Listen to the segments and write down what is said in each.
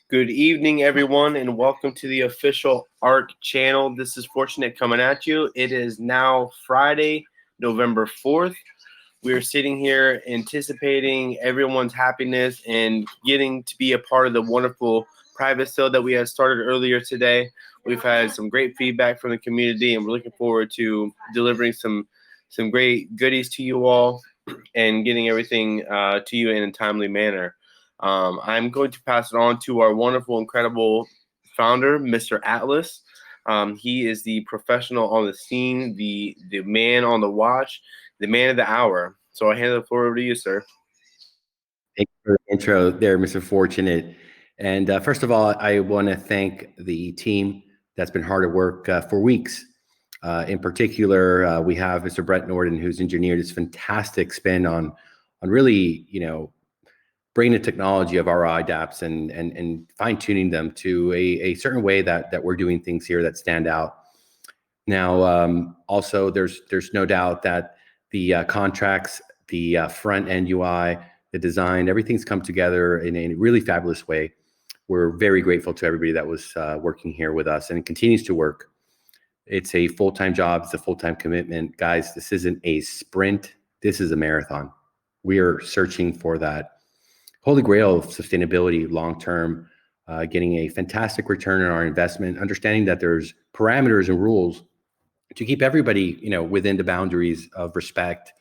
Good evening, everyone, and welcome to the official ARK channel. This is Fortunate coming at you. It is now Friday, November 4th. We are sitting here anticipating everyone's happiness and getting to be a part of the wonderful private sale that we had started earlier today. We've had some great feedback from the community, and we're looking forward to delivering some great goodies to you all and getting everything to you in a timely manner. I'm going to pass it on to our wonderful, incredible founder, Mr. Atlas. He is the professional on the scene, the man on the watch, the man of the hour. So I hand the floor over to you, sir. Thank you for the intro there, Mr. Fortunate. And first of all, I want to thank the team that's been hard at work for weeks. In particular, we have Mr. Brett Norden, who's engineered this fantastic spin on really, bringing the technology of our IDAPs and fine-tuning them to a certain way that we're doing things here that stand out. Now, also, there's no doubt that the contracts, the front-end UI, the design, everything's come together in a really fabulous way. We're very grateful to everybody that was working here with us and continues to work. It's a full-time job. It's a full-time commitment. Guys, this isn't a sprint. This is a marathon. We are searching for that holy grail of sustainability long-term, getting a fantastic return on our investment, understanding that there's parameters and rules to keep everybody, within the boundaries of respect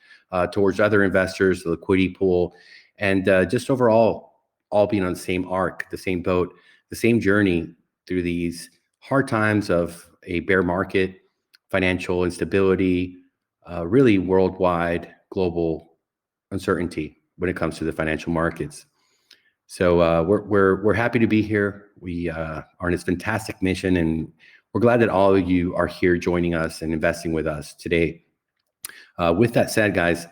towards other investors, the liquidity pool, and just overall, all being on the same arc, the same boat, the same journey through these hard times of a bear market, financial instability, really worldwide, global uncertainty when it comes to the financial markets. So we're happy to be here. We are on this fantastic mission, and we're glad that all of you are here joining us and investing with us today. With that said, guys,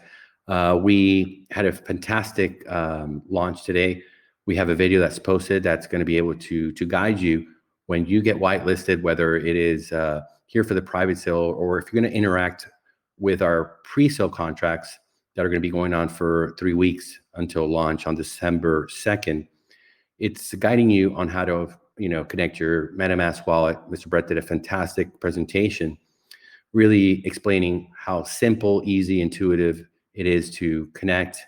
we had a fantastic launch today. We have a video that's posted that's going to be able to guide you when you get whitelisted, whether it is here for the private sale or if you're going to interact with our pre-sale contracts that are going to be going on for 3 weeks until launch on December 2nd. It's guiding you on how to connect your MetaMask wallet. Mr. Brett did a fantastic presentation, really explaining how simple, easy, intuitive it is to connect,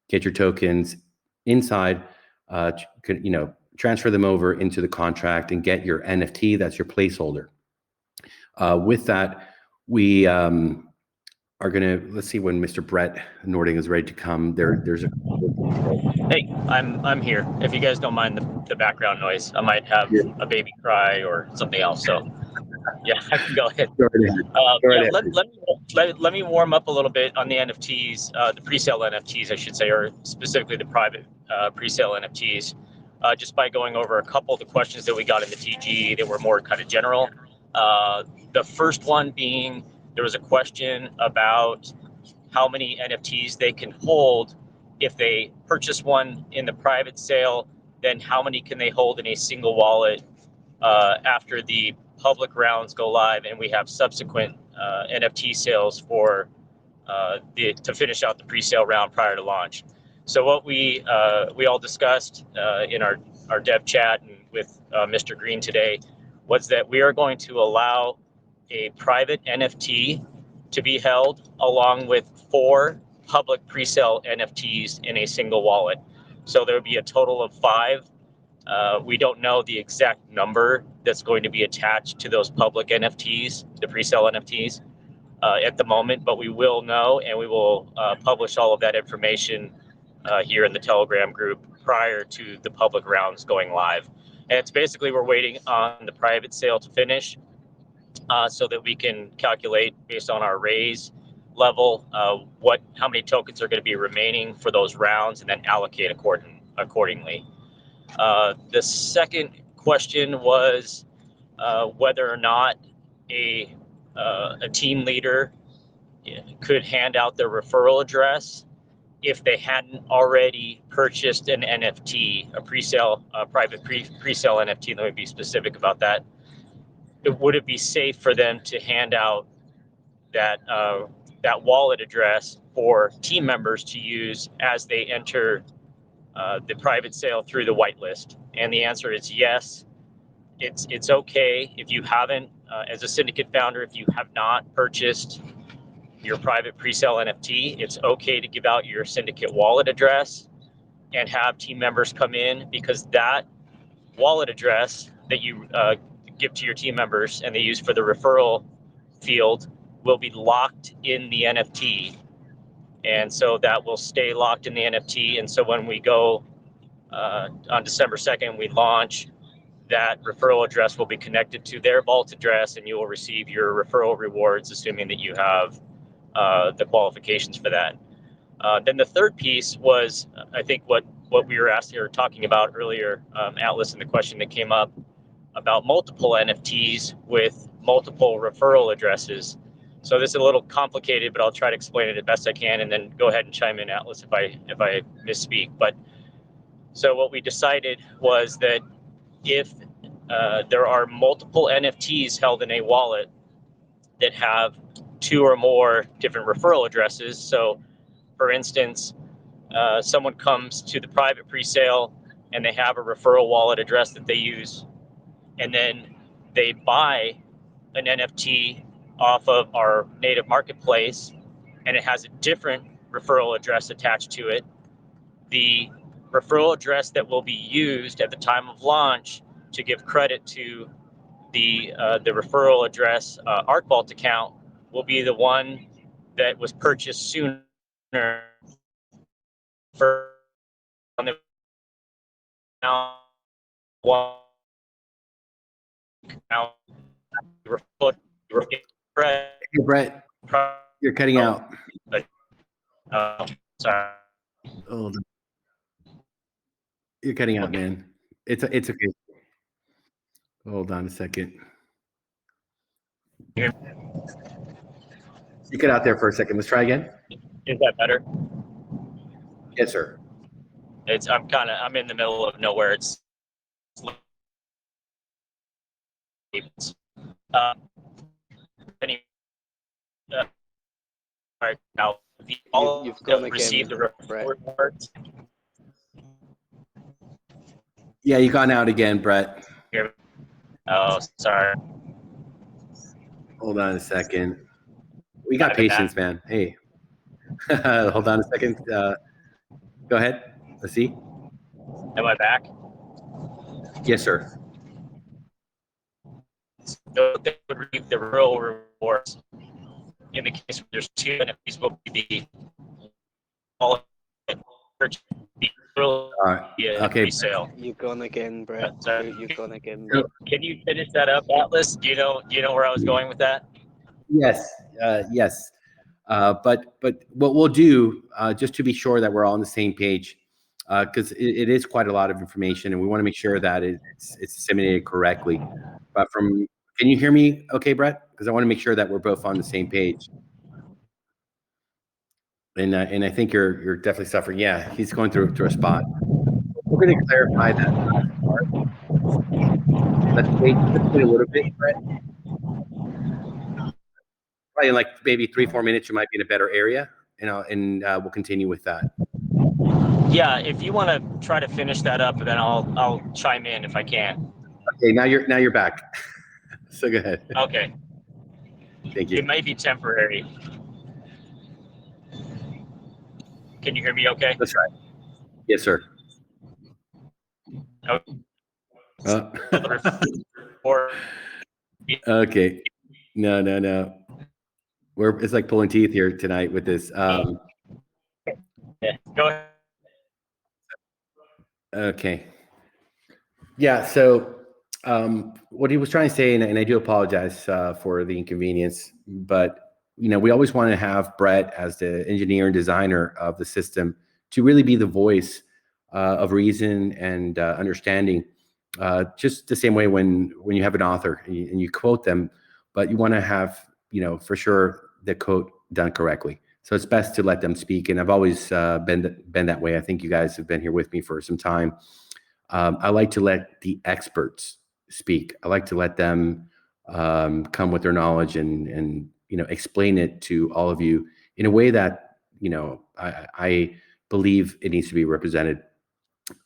get your tokens inside, transfer them over into the contract and get your NFT. That's your placeholder. With that, we are let's see when Mr. Brett Nording is ready to come. There's a. Hey, I'm here. If you guys don't mind the background noise, I might have a baby cry or something else. So, yeah, I can go ahead. Let me warm up a little bit on the NFTs, the pre-sale NFTs, I should say, or specifically the private pre-sale NFTs, just by going over a couple of the questions that we got in the TG that were more kind of general. The first one being, there was a question about how many NFTs they can hold if they purchase one in the private sale, then how many can they hold in a single wallet after the public rounds go live and we have subsequent NFT sales for to finish out the pre-sale round prior to launch. So what we all discussed in our dev chat and with Mr. Green today was that we are going to allow a private NFT to be held along with 4 public pre-sale NFTs in a single wallet. So there would be a total of 5. We don't know the exact number that's going to be attached to those public NFTs, the pre-sale NFTs, at the moment, but we will know, and we will publish all of that information here in the Telegram group prior to the public rounds going live. And it's basically we're waiting on the private sale to finish so that we can calculate based on our raise level how many tokens are going to be remaining for those rounds and then allocate accordingly. The second question was whether or not a team leader could hand out their referral address if they hadn't already purchased an NFT, a pre-sale, private pre-sale NFT. Let me be specific about that. Would it be safe for them to hand out that wallet address for team members to use as they enter the private sale through the whitelist? And the answer is yes. It's okay if you haven't, as a syndicate founder, if you have not purchased your private pre-sale NFT, it's okay to give out your syndicate wallet address and have team members come in, because that wallet address that you give to your team members and they use for the referral field will be locked in the NFT. And so that will stay locked in the NFT. And so when we go on December 2nd, we launch, that referral address will be connected to their vault address, and you will receive your referral rewards, assuming that you have the qualifications for that. Then the third piece was, I think, what we were asking or talking about earlier, Atlas, and the question that came up about multiple NFTs with multiple referral addresses. So this is a little complicated, but I'll try to explain it as best I can, and then go ahead and chime in, Atlas, if I misspeak. But so what we decided was that if there are multiple NFTs held in a wallet that have 2 or more different referral addresses, so for instance, someone comes to the private pre-sale and they have a referral wallet address that they use, and then they buy an NFT off of our native marketplace and it has a different referral address attached to it, the referral address that will be used at the time of launch to give credit to the referral address ARK Vault account will be the one that was purchased sooner for on the now one now Hey, Brett, you're cutting out. Sorry. Hold on. You're cutting out, man. It's okay. Hold on a second. You cut out there for a second. Let's try again. Is that better? Yes, sir. I'm in the middle of nowhere. It's right now, You've gone again, received the report cards. Yeah, you gone out again, Brett. Oh, sorry. Hold on a second. We got patience, man. Hey, hold on a second. Go ahead. Let's see. Am I back? Yes, sir. So they would reap the real rewards. In the case where there's 2 NFTs, will be all Okay. Resale. You've gone again, Brett. You've gone again. Can you finish that up, Atlas? Do you know where I was going with that? Yes. Yes. But what we'll do, just to be sure that we're all on the same page, because it is quite a lot of information, and we want to make sure that it's disseminated correctly. But can you hear me okay, Brett? Because I want to make sure that we're both on the same page. And I think you're definitely suffering. Yeah, he's going through a spot. We're going to clarify that last part. Let's wait a little bit, Brett. Probably in like maybe 3-4 minutes, you might be in a better area, and we'll continue with that. Yeah, if you want to try to finish that up, then I'll chime in if I can. Okay, now you're back. So go ahead. Okay. Thank you. It may be temporary. Can you hear me okay? That's right. Yes, sir. Okay. No. It's like pulling teeth here tonight with this. Yeah, go ahead. Okay. Yeah. So what he was trying to say, and I do apologize for the inconvenience, but we always want to have Brett as the engineer and designer of the system to really be the voice of reason and understanding. Just the same way when you have an author and you quote them, but you want to have for sure the quote done correctly. So it's best to let them speak. And I've always been that way. I think you guys have been here with me for some time. I like to let the experts speak. I like to let them come with their knowledge and explain it to all of you in a way that I believe it needs to be represented.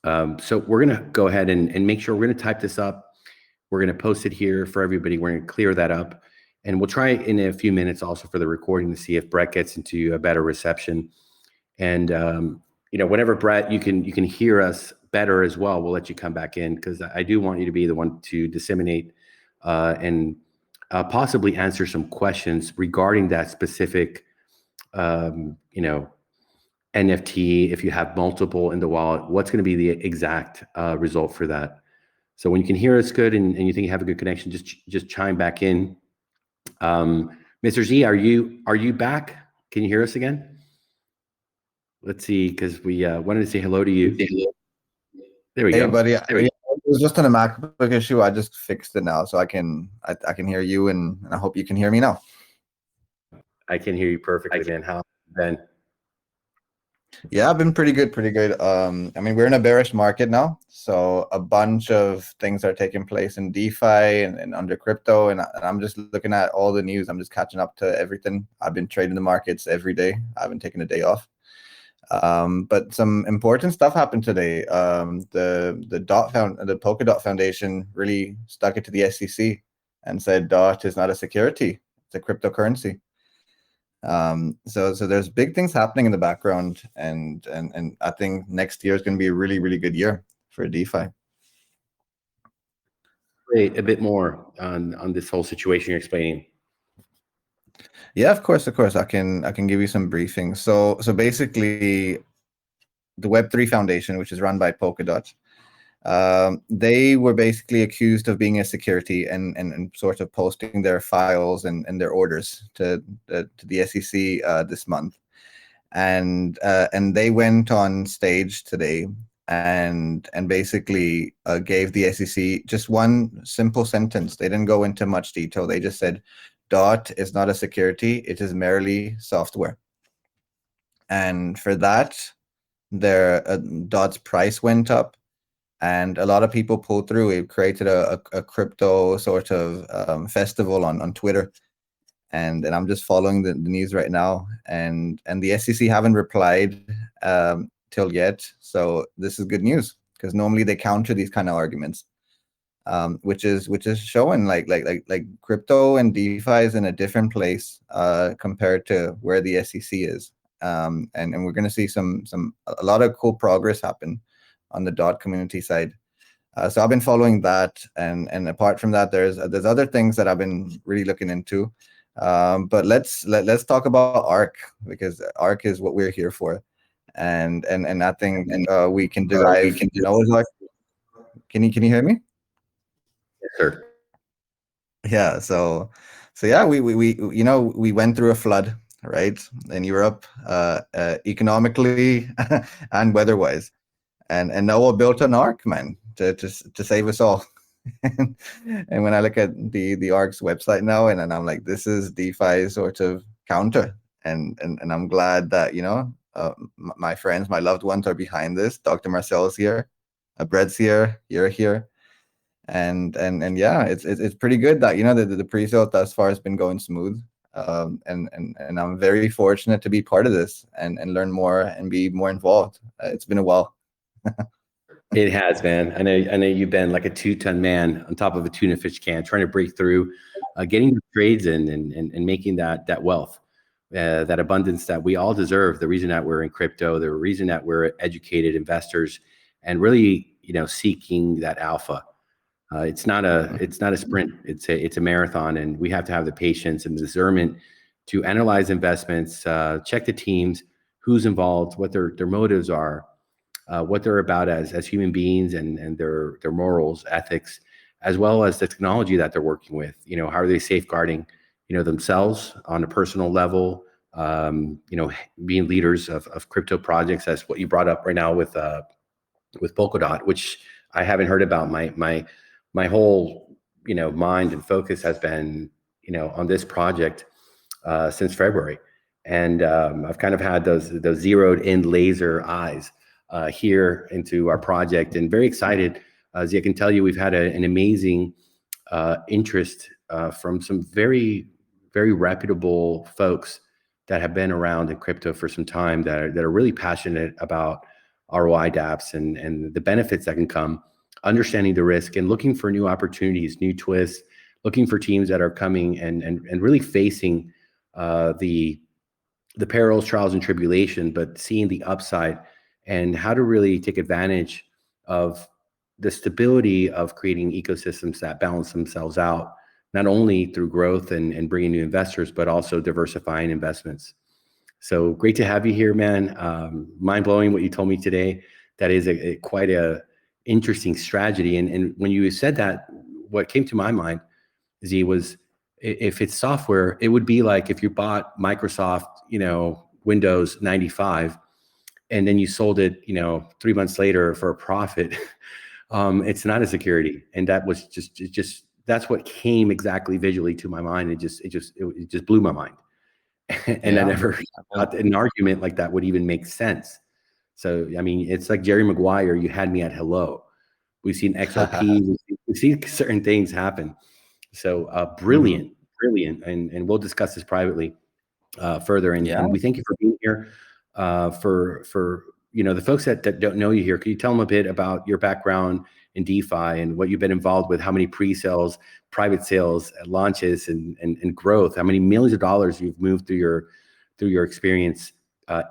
So we're going to go ahead and make sure we're going to type this up. We're going to post it here for everybody. We're going to clear that up. And we'll try in a few minutes also for the recording to see if Brett gets into a better reception. And, whenever, Brett, you can hear us better as well, we'll let you come back in, because I do want you to be the one to disseminate and possibly answer some questions regarding that specific, NFT. If you have multiple in the wallet, what's going to be the exact result for that? So when you can hear us good and you think you have a good connection, just chime back in. Mr. Z, are you back? Can you hear us again? Let's see, because we wanted to say hello to you. There we go. Hey, buddy. It was just on a MacBook issue. I just fixed it now, so I can hear you, and I hope you can hear me now. I can hear you perfectly, man. How Ben? Yeah, I've been pretty good. I mean, we're in a bearish market now, so a bunch of things are taking place in DeFi and under crypto, and I'm just looking at all the news. I'm just catching up to everything. I've been trading the markets every day. I haven't taken a day off. But some important stuff happened today. The Polkadot Foundation really stuck it to the SEC and said DOT is not a security; it's a cryptocurrency. So there's big things happening in the background, and I think next year is going to be a really, really good year for DeFi. Wait, a bit more on this whole situation you're explaining. Yeah, of course. I can give you some briefings. So basically, the Web3 Foundation, which is run by Polkadot, they were basically accused of being a security and sort of posting their files and their orders to the SEC this month, and they went on stage today and basically gave the SEC just one simple sentence. They didn't go into much detail. They just said, DOT is not a security, it is merely software. And for that, their DOT's price went up, and a lot of people pulled through. It created a crypto sort of festival on Twitter. And I'm just following the news right now, and the SEC haven't replied till yet. So this is good news, because normally they counter these kind of arguments. Which is showing like crypto and DeFi is in a different place compared to where the SEC is, and we're going to see a lot of cool progress happen on the DOT community side. So I've been following that, and apart from that, there's other things that I've been really looking into. But let's talk about ARK, because ARK is what we're here for, and I think we can dive. Can you hear me? Sure. Yeah, so yeah, we went through a flood, right, in Europe, economically and weather-wise, and Noah built an ARK, man, to save us all. And when I look at the ARK's website now, and I'm like, this is DeFi's sort of counter, and I'm glad that my friends, my loved ones are behind this. Dr. Marcel's here, Brett's here, you're here. And yeah, it's pretty good that the pre-sale thus far has been going smooth, and I'm very fortunate to be part of this and learn more and be more involved. It's been a while. It has, man. I know you've been like a 2-ton man on top of a tuna fish can, trying to break through, getting the trades in and making that wealth, that abundance that we all deserve. The reason that we're in crypto, the reason that we're educated investors, and really seeking that alpha. It's not a sprint. It's a marathon, and we have to have the patience and the discernment to analyze investments, check the teams, who's involved, what their motives are, what they're about as human beings, and their morals, ethics, as well as the technology that they're working with. How are they safeguarding themselves on a personal level? Being leaders of crypto projects, as what you brought up right now with Polkadot, which I haven't heard about. My whole mind and focus has been on this project since February, and I've kind of had those zeroed in laser eyes here into our project, and very excited. As I can tell you, we've had an amazing interest from some very, very reputable folks that have been around in crypto for some time, that are really passionate about ROI dApps and the benefits that can come, understanding the risk and looking for new opportunities, new twists, looking for teams that are coming and really facing the perils, trials, and tribulation, but seeing the upside and how to really take advantage of the stability of creating ecosystems that balance themselves out, not only through growth and bringing new investors, but also diversifying investments. So great to have you here, man. Mind blowing what you told me today. That is quite a interesting strategy. And when you said that, what came to my mind, Z, was if it's software, it would be like if you bought Microsoft, Windows 95, and then you sold it, 3 months later for a profit. It's not a security. And that was just that's what came exactly visually to my mind. It just blew my mind. And I never thought an argument like that would even make sense. So, I mean, it's like Jerry Maguire, you had me at hello. We've seen XRP, we've seen certain things happen. So brilliant. And we'll discuss this privately further. And we thank you for being here. For the folks that don't know you here, can you tell them a bit about your background in DeFi and what you've been involved with, how many pre-sales, private sales, launches, and growth, how many millions of dollars you've moved through your experience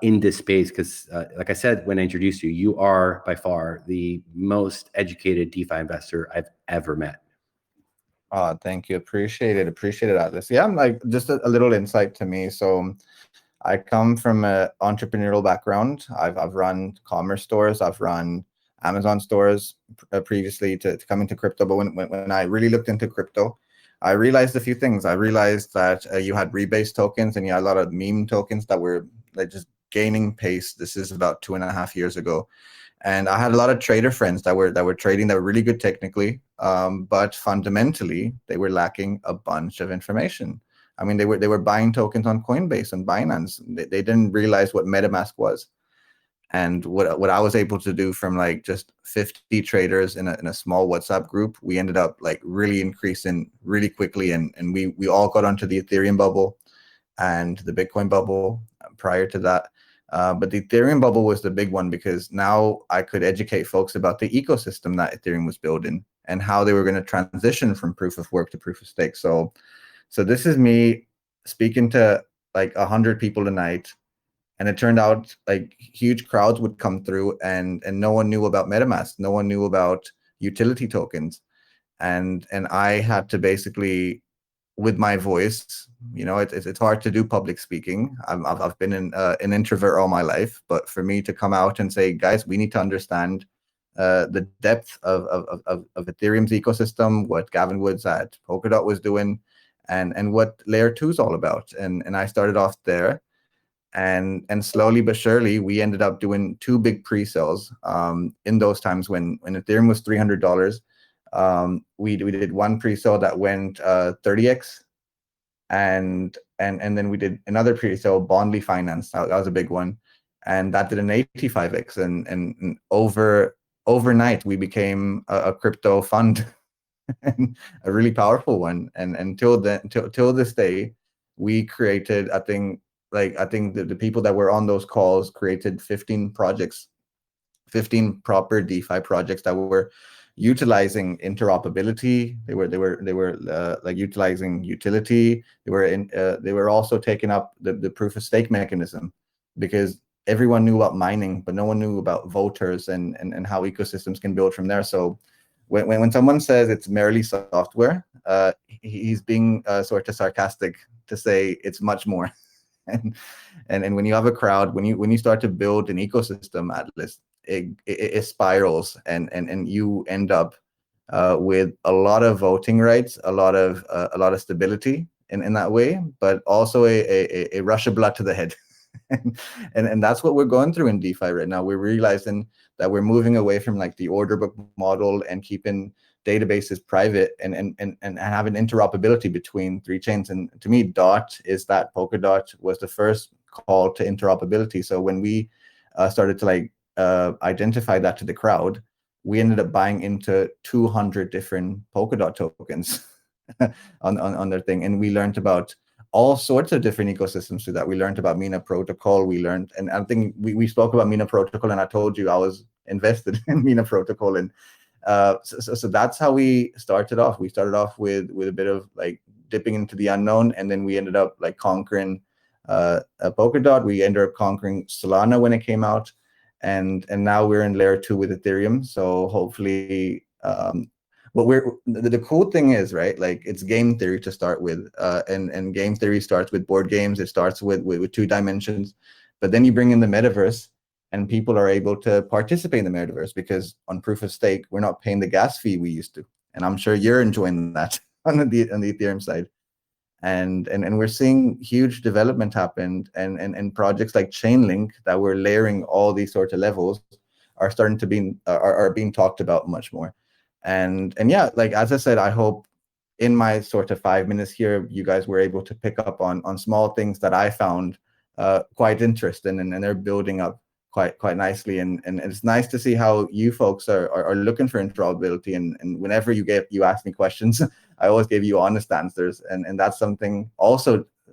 in this space? Because like I said, when I introduced you, you are by far the most educated DeFi investor I've ever met. Oh, thank you. Appreciate it, Atlas. Yeah, I'm like, just a little insight to me. So I come from an entrepreneurial background. I've run commerce stores. I've run Amazon stores previously to come into crypto. But when I really looked into crypto, I realized a few things. I realized that you had rebase tokens and you had a lot of meme tokens that were like just gaining pace. This is about 2.5 years ago. And I had a lot of trader friends that were trading, that were really good technically, but fundamentally they were lacking a bunch of information. I mean, they were buying tokens on Coinbase and Binance. They didn't realize what MetaMask was. And what I was able to do from like just 50 traders in a small WhatsApp group, we ended up like really increasing really quickly. And we all got onto the Ethereum bubble and the Bitcoin bubble prior to that. But the Ethereum bubble was the big one because now I could educate folks about the ecosystem that Ethereum was building and how they were going to transition from proof of work to proof of stake. So this is me speaking to like 100 people a night, and it turned out like huge crowds would come through, and no one knew about MetaMask, no one knew about utility tokens, and I had to basically, with my voice, it's hard to do public speaking. I've been an introvert all my life, but for me to come out and say, guys, we need to understand the depth of Ethereum's ecosystem, what Gavin Woods at Polkadot was doing, and what layer 2 is all about. And I started off there, and slowly but surely we ended up doing 2 big pre-sales in those times when Ethereum was $300. We did one pre-sale that went 30x, and then we did another pre-sale, Bondly Finance. That was a big one, and that did an 85x. And overnight we became a crypto fund. And a really powerful one. And until this day, we created, I think the people that were on those calls created 15 projects, 15 proper DeFi projects that were utilizing interoperability. They were like utilizing utility. They were also taking up the proof of stake mechanism, because everyone knew about mining, but no one knew about voters and how ecosystems can build from there. So when someone says it's merely software, he's being sort of sarcastic to say it's much more. And when you have a crowd, when you start to build an ecosystem, Atlas, it spirals, and you end up with a lot of voting rights, a lot of stability in that way, but also a rush of blood to the head. and that's what we're going through in DeFi right now. We're realizing that we're moving away from like the order book model and keeping databases private and having interoperability between 3 chains. And to me, DOT is that. Polkadot was the first call to interoperability. So when we started to like identify that to the crowd, we ended up buying into 200 different Polkadot tokens on their thing. And we learned about all sorts of different ecosystems to that. We learned about Mina Protocol. We learned, and I think we spoke about Mina Protocol, and I told you I was invested in Mina Protocol, and so that's how we started off. We started off with a bit of like dipping into the unknown, and then we ended up like conquering Polkadot. We ended up conquering Solana when it came out, and now we're in layer 2 with Ethereum. So hopefully, what the cool thing is, right? Like it's game theory to start with, and game theory starts with board games. It starts with 2 dimensions, but then you bring in the metaverse, and people are able to participate in the metaverse because on proof of stake, we're not paying the gas fee we used to, and I'm sure you're enjoying that on the Ethereum side. And we're seeing huge development happen, and projects like Chainlink that we're layering all these sorts of levels are starting to be are being talked about much more. And yeah, like as I said, I hope in my sort of 5 minutes here, you guys were able to pick up on small things that I found quite interesting, and they're building up quite nicely. And it's nice to see how you folks are looking for interoperability. And whenever you ask me questions, I always give you honest answers, and that's something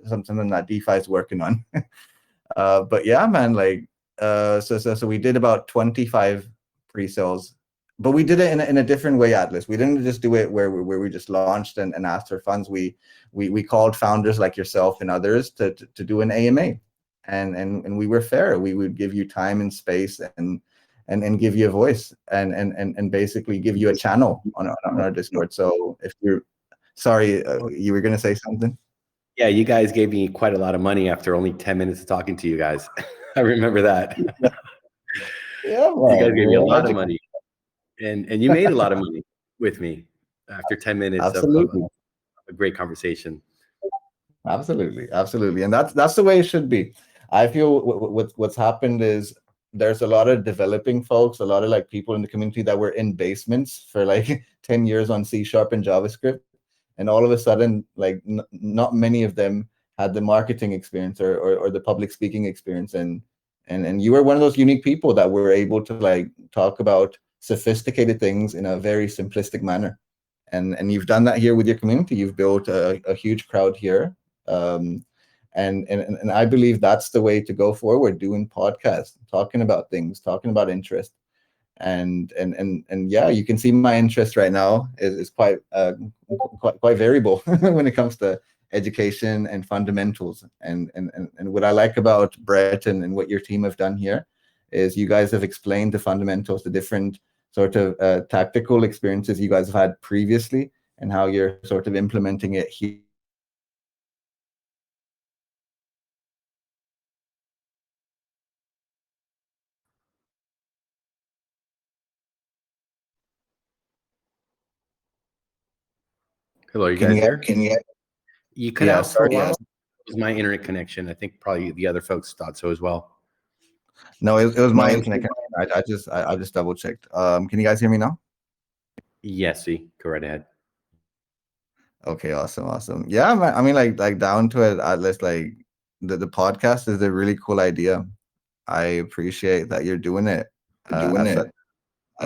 something that DeFi is working on. But yeah, man, like so we did about 25 pre-sales, but we did it in a different way, Atlas. We didn't just do it where we just launched and asked for funds. We called founders like yourself and others to do an AMA, and we were fair. We would give you time and space and give you a voice and basically give you a channel on our Discord. So if you're sorry, you were going to say something? Yeah, you guys gave me quite a lot of money after only 10 minutes of talking to you guys. I remember that. Yeah, you guys gave me a lot of money, and you made a lot of money with me after 10 minutes of a great conversation. Absolutely, and that's the way it should be. I feel what's happened is there's a lot of developing folks, a lot of like people in the community that were in basements for like 10 years on C# and JavaScript, and all of a sudden, like not many of them had the marketing experience or the public speaking experience, and you were one of those unique people that were able to like talk about sophisticated things in a very simplistic manner, and you've done that here with your community. You've built a huge crowd here, and I believe that's the way to go forward, doing podcasts, talking about things, talking about interest. And yeah, you can see my interest right now is quite variable when it comes to education and fundamentals. And what I like about Brett and what your team have done here is you guys have explained the fundamentals, the different sort of tactical experiences you guys have had previously, and how you're sort of implementing it here. Hello, you guys there? You cut out for a while. Yeah. It was my internet connection. I think probably the other folks thought so as well. No, it was my internet connection. I just double checked. Can you guys hear me now? Yes, see, go right ahead. Okay, awesome. Yeah, man, I mean, like down to it, Atlas, like the podcast is a really cool idea. I appreciate that you're doing it. I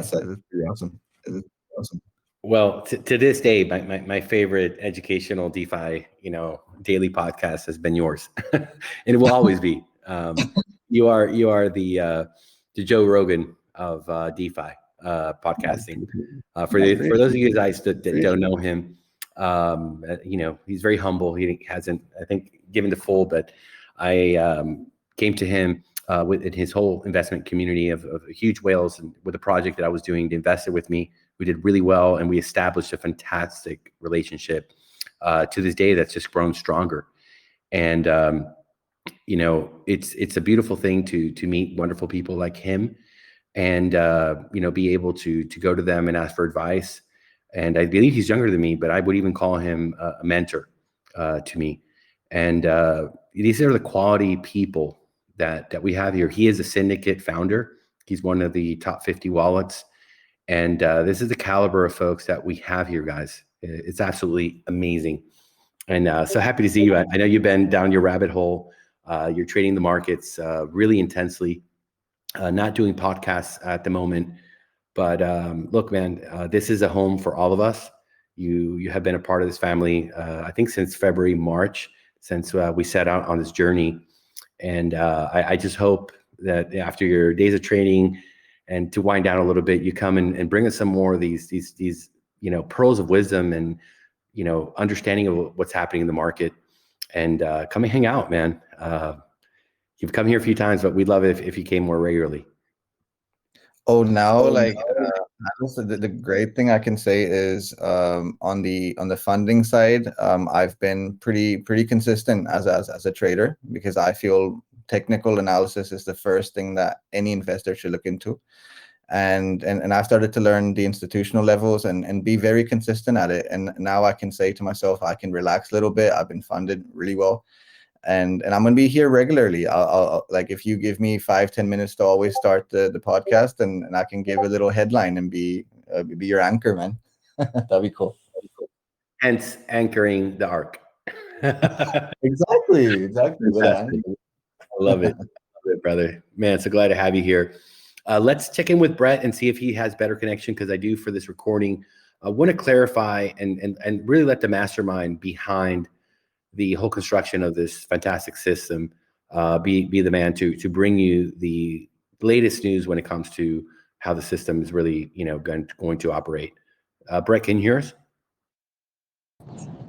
said it's pretty awesome. Well, to this day, my favorite educational DeFi, daily podcast has been yours, and it will always be. You are the Joe Rogan of DeFi podcasting. For those of you guys that don't know him, he's very humble. He hasn't, I think, given the full, but I came to him with his whole investment community of huge whales, and with a project that I was doing. They invested with me. We did really well, and we established a fantastic relationship to this day that's just grown stronger. And it's a beautiful thing to meet wonderful people like him, and be able to go to them and ask for advice. And I believe he's younger than me, but I would even call him a mentor to me. And these are the quality people that we have here. He is a syndicate founder. He's one of the top 50 wallets. And this is the caliber of folks that we have here, guys. It's absolutely amazing. And so happy to see you. I know you've been down your rabbit hole. You're trading the markets really intensely, not doing podcasts at the moment. But look, man, this is a home for all of us. You have been a part of this family, I think, since February, March. since we set out on this journey. And I just hope that after your days of training and to wind down a little bit, you come and bring us some more of these pearls of wisdom and understanding of what's happening in the market. And come and hang out, man. You've come here a few times, but we'd love it if you came more regularly. Oh, now the great thing I can say is on the funding side, I've been pretty consistent as a trader, because I feel technical analysis is the first thing that any investor should look into. And I've started to learn the institutional levels and be very consistent at it. And now I can say to myself, I can relax a little bit. I've been funded really well. And I'm going to be here regularly. I'll like, if you give me 5-10 minutes to always start the podcast, and I can give a little headline and be your anchor, man. That'd be cool. Hence anchoring the ARK. Exactly. I love it. Brother. Man, so glad to have you here. Let's check in with Brett and see if he has better connection, because I do, for this recording, I want to clarify and really let the mastermind behind the whole construction of this fantastic system be the man to bring you the latest news when it comes to how the system is really going to operate. Brett, can you hear us?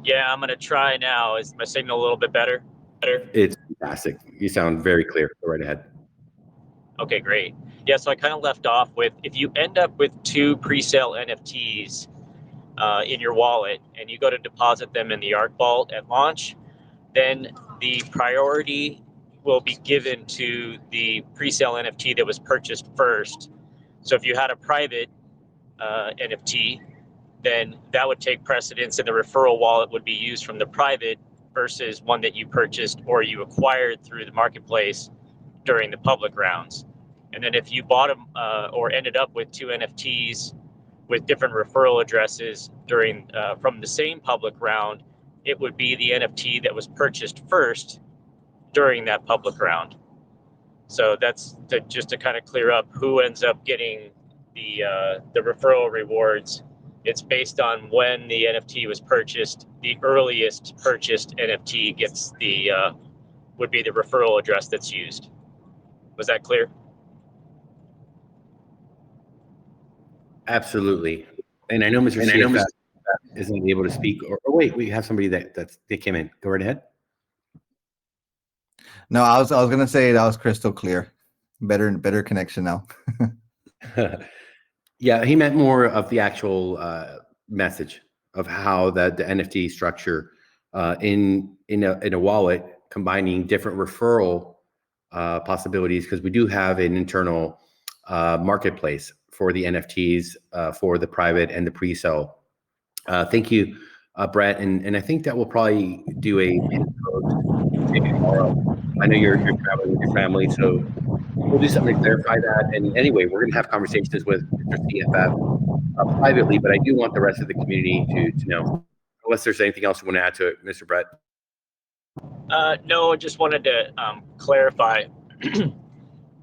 Yeah, I'm going to try now. Is my signal a little bit better? It's fantastic. You sound very clear. Go right ahead. Okay, great. Yeah, so I kind of left off with, if you end up with 2 pre-sale NFTs in your wallet and you go to deposit them in the ARK Vault at launch, then the priority will be given to the pre-sale NFT that was purchased first. So if you had a private NFT, then that would take precedence, and the referral wallet would be used from the private versus one that you purchased or you acquired through the marketplace during the public rounds. And then if you bought them or ended up with 2 NFTs with different referral addresses from the same public round, it would be the NFT that was purchased first during that public round. So that's just to kind of clear up who ends up getting the referral rewards. It's based on when the NFT was purchased. The earliest purchased NFT gets would be the referral address that's used. Was that clear? Absolutely. And I know Mr. CFF isn't able to speak. Or wait, we have somebody that came in. Go right ahead. No, I was gonna say that was crystal clear. Better connection now. Yeah, he meant more of the actual message of how the NFT structure in a wallet, combining different referral possibilities, because we do have an internal marketplace for the NFTs for the private and the pre-sale. Thank you, Brett, and I think that we'll probably do a maybe tomorrow. I know you're traveling with your family, so we'll do something to clarify that. And anyway, we're going to have conversations with Mr. CFF privately, but I do want the rest of the community to know, unless there's anything else you want to add to it, Mr. Brett. No, I just wanted to clarify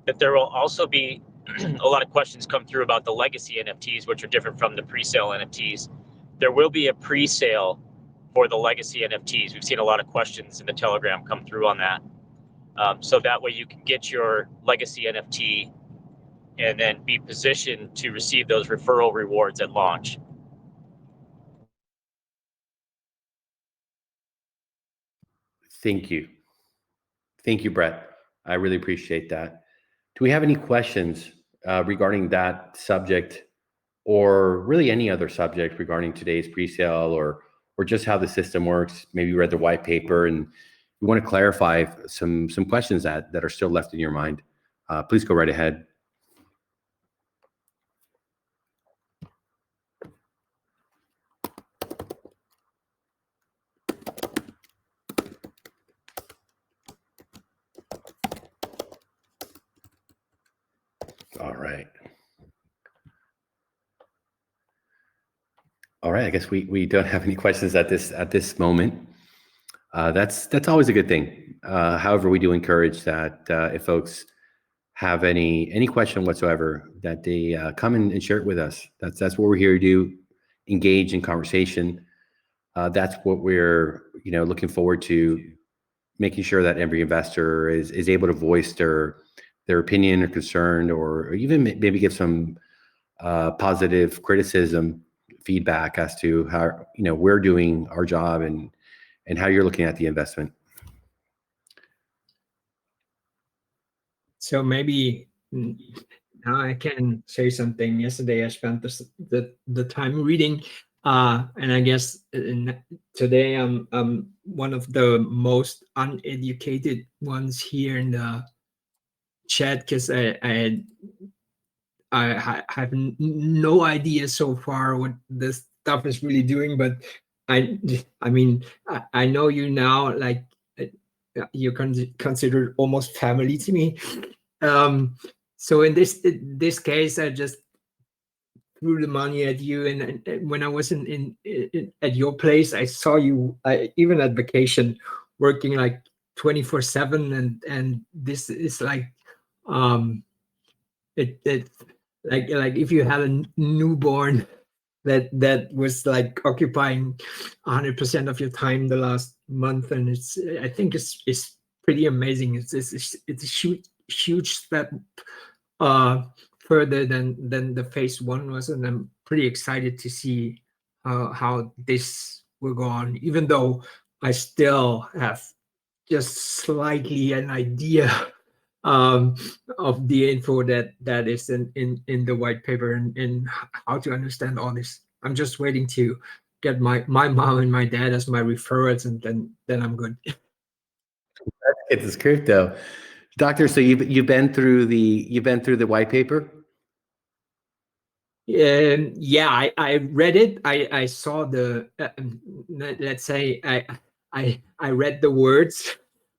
that there will also be a lot of questions come through about the legacy NFTs, which are different from the pre-sale NFTs. There will be a pre-sale for the legacy NFTs. We've seen a lot of questions in the Telegram come through on that. So that way you can get your legacy NFT and then be positioned to receive those referral rewards at launch. Thank you. Thank you, Brett. I really appreciate that. Do we have any questions regarding that subject, or really any other subject regarding today's pre-sale, or just how the system works? Maybe you read the white paper and you want to clarify some questions that are still left in your mind. Please go right ahead. All right. I guess we don't have any questions at this moment. That's always a good thing. However, we do encourage that if folks have any question whatsoever, that they come and share it with us. That's what we're here to do. Engage in conversation. That's what we're looking forward to making sure that every investor is able to voice their opinion or concern, or even maybe give some positive criticism, feedback as to how we're doing our job and how you're looking at the investment. So maybe now I can say something. Yesterday I spent the time reading, and I guess today I'm one of the most uneducated ones here in the chat, because I have no idea so far what this stuff is really doing. But I mean I know you now, like you're considered almost family to me. So in this case, I just threw the money at you, and when I was in at your place, I saw you even at vacation working like 24/7, and this is like it like if you had a newborn that was like occupying 100% of your time the last month, and I think it's pretty amazing. It's a huge step further than the phase one was, and I'm pretty excited to see how this will go on, even though I still have just slightly an idea of the info that is in the white paper, and how to understand all this. I'm just waiting to get my mom and my dad as my referrals, and then I'm good. Let's get this crypto, Doctor. So you've been through the white paper. Yeah, I read it. I saw the let's say I read the words.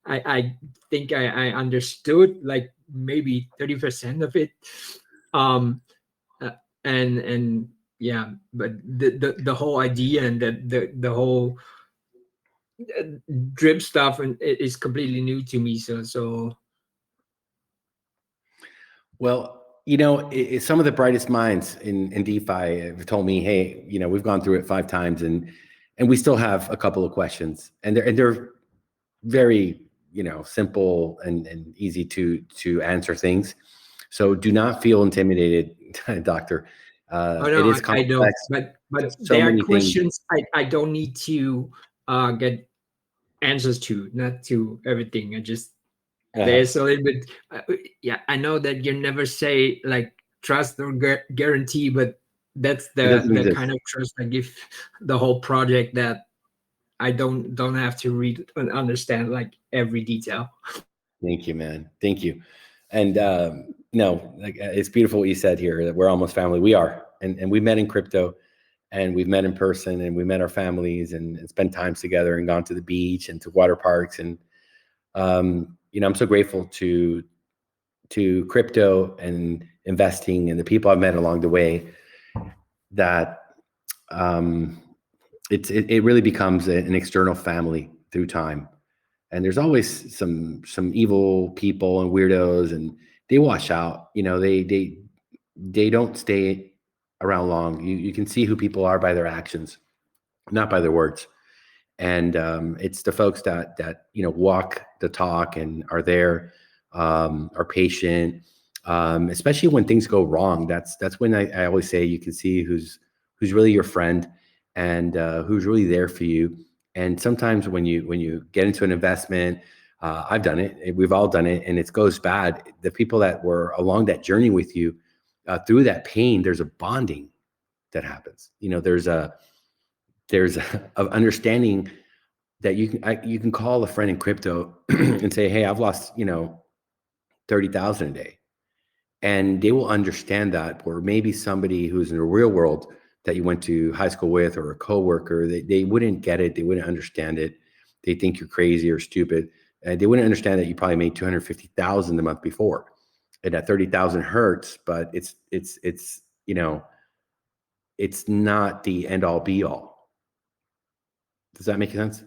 I think I understood like maybe 30% of it, and yeah, but the whole idea and the whole drip stuff and it is completely new to me. So Well, some of the brightest minds in DeFi have told me, hey, we've gone through it 5 times and we still have a couple of questions, and they're very simple and easy to answer things. So do not feel intimidated, Doctor. Oh no, it is complex. I don't. But so there are many questions I don't need to get answers to, not to everything. I just there's a little bit. Yeah, I know that you never say like trust or guarantee, but that's the kind of trust I give the whole project, that I don't have to read and understand like every detail. Thank you, man. Thank you. And no, like it's beautiful what you said here, that we're almost family. We are, and we met in crypto, and we've met in person, and we met our families and spent times together and gone to the beach and to water parks. And I'm so grateful to crypto and investing and the people I've met along the way, that it really becomes an external family through time. And there's always some evil people and weirdos, and they wash out. They don't stay around long. You can see who people are by their actions, not by their words. And it's the folks that walk the talk and are there, are patient, especially when things go wrong. That's when I always say you can see who's really your friend, and who's really there for you. And sometimes when you get into an investment, I've done it, we've all done it, and it goes bad. The people that were along that journey with you through that pain, there's a bonding that happens. There's a understanding that you can call a friend in crypto and say, hey, I've lost 30,000 a day, and they will understand that. Or maybe somebody who's in the real world that you went to high school with, or a coworker, they wouldn't get it. They wouldn't understand it. They think you're crazy or stupid. And they wouldn't understand that you probably made 250,000 the month before, and that 30,000 hurts, but it's not the end all be all. Does that make sense?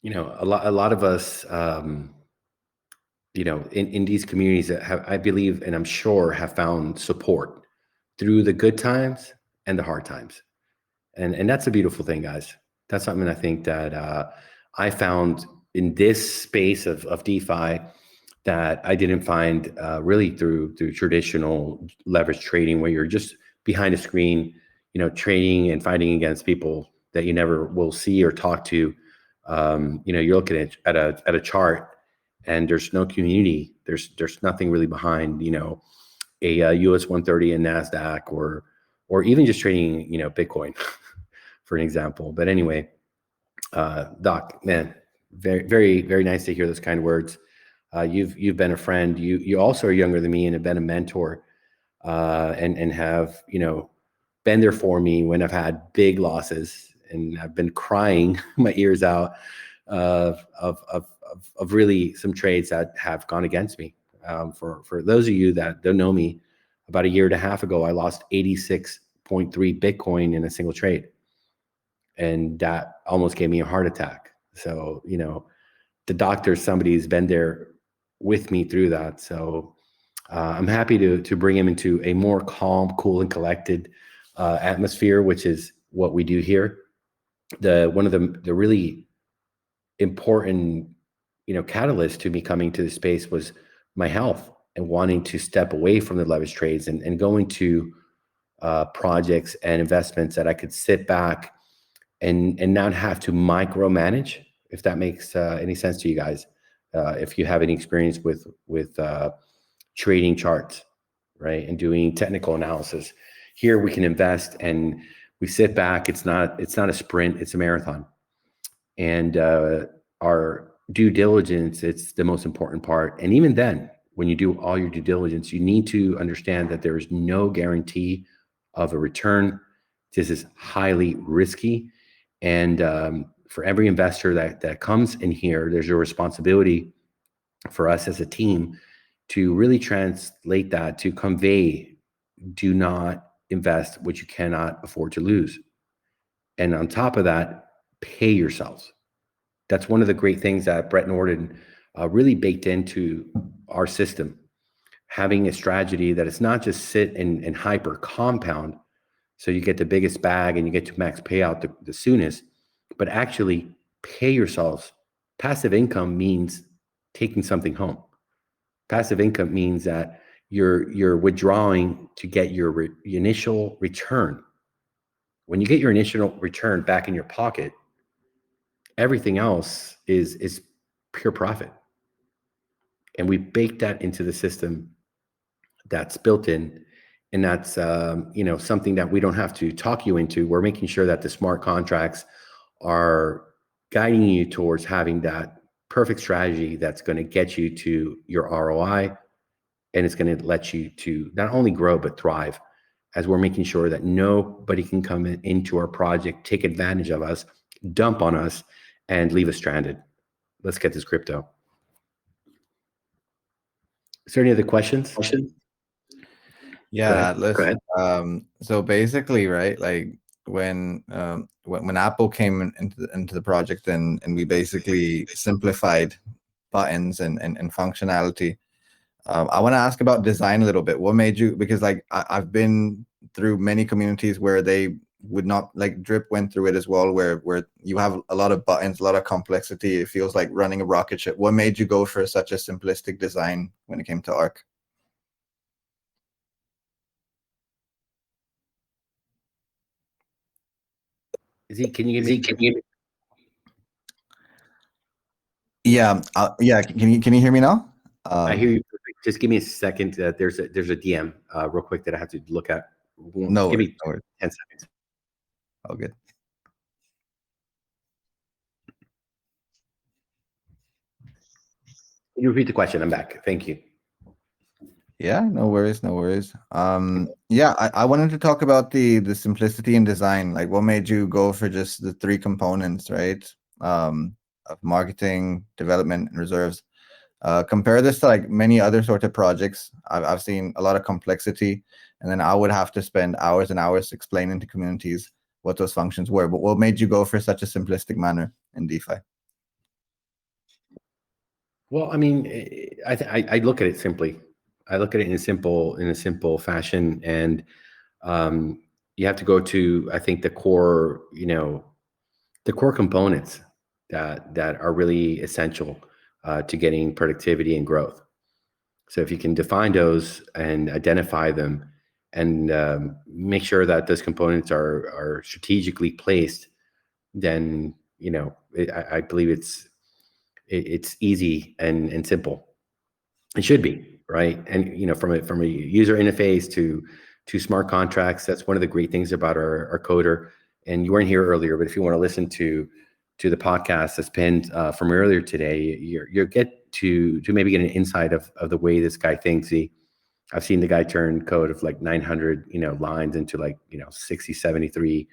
A lot of us, in these communities that have, I believe, and I'm sure have found support through the good times and the hard times. And that's a beautiful thing, guys. That's something I think that I found in this space of DeFi that I didn't find really through traditional leverage trading, where you're just behind a screen, trading and fighting against people that you never will see or talk to. You're looking at a chart, and there's no community. There's nothing really behind, a US 130 and NASDAQ, or even just trading, Bitcoin, for an example. But anyway, Doc, man, very, very, very nice to hear those kind words. You've been a friend. You also are younger than me and have been a mentor, and have been there for me when I've had big losses, and I've been crying my ears out of really some trades that have gone against me. For those of you that don't know me, about a year and a half ago, I lost 86.3 Bitcoin in a single trade, and that almost gave me a heart attack. So the doctor, somebody's been there with me through that. So I'm happy to bring him into a more calm, cool, and collected atmosphere, which is what we do here. One of the really important catalyst to me coming to the space was my health and wanting to step away from the leverage trades and going to projects and investments that I could sit back and not have to micromanage, if that makes any sense to you guys. If you have any experience with trading charts, right, and doing technical analysis, here we can invest and we sit back. It's not a sprint; it's a marathon. And our due diligence, it's the most important part. And even then, when you do all your due diligence, you need to understand that there is no guarantee of a return. This is highly risky. And for every investor that comes in here, there's a responsibility for us as a team to really translate that, to convey, do not invest what you cannot afford to lose. And on top of that, pay yourselves. That's one of the great things that Brett Norden really baked into our system, having a strategy that it's not just sit and hyper compound, so you get the biggest bag and you get to max payout the soonest, but actually pay yourselves. Passive income means taking something home. Passive income means that you're withdrawing to get your initial return. When you get your initial return back in your pocket, everything else is pure profit. And we bake that into the system that's built in. And that's something that we don't have to talk you into. We're making sure that the smart contracts are guiding you towards having that perfect strategy that's going to get you to your ROI, and it's going to let you to not only grow but thrive, as we're making sure that nobody can come into our project, take advantage of us, dump on us, and leave us stranded. Let's get this crypto. Is there any other questions? Yeah, listen. So basically, right, like when Apple came into the project and we basically simplified buttons and functionality. I want to ask about design a little bit. What made you? Because like I've been through many communities where they would not, like Drip went through it as well, where you have a lot of buttons, a lot of complexity. It feels like running a rocket ship. What made you go for such a simplistic design when it came to ARK? Can you give me? Yeah, yeah. Can you hear me now? I hear you. Just give me a second. There's a DM real quick that I have to look at. No, give me 10 seconds. Oh, good. Can you repeat the question? I'm back. Thank you. Yeah, no worries, no worries. Yeah, I wanted to talk about the simplicity in design. Like, what made you go for just the three components, right? Of marketing, development, and reserves. Compare this to like many other sort of projects. I've seen a lot of complexity, and then I would have to spend hours and hours explaining to communities what those functions were. But what made you go for such a simplistic manner in DeFi? Well, I mean, I look at it simply. I look at it in a simple fashion, and you have to go to, I think, the core, the core components that are really essential to getting productivity and growth. So if you can define those and identify them, and make sure that those components are strategically placed, then I believe it's easy and simple. It should be, right? And from a user interface to smart contracts, that's one of the great things about our coder. And you weren't here earlier, but if you want to listen to the podcast that's pinned from earlier today, you'll get to maybe get an insight of the way this guy thinks. I've seen the guy turn code of like 900 lines into like 60, 73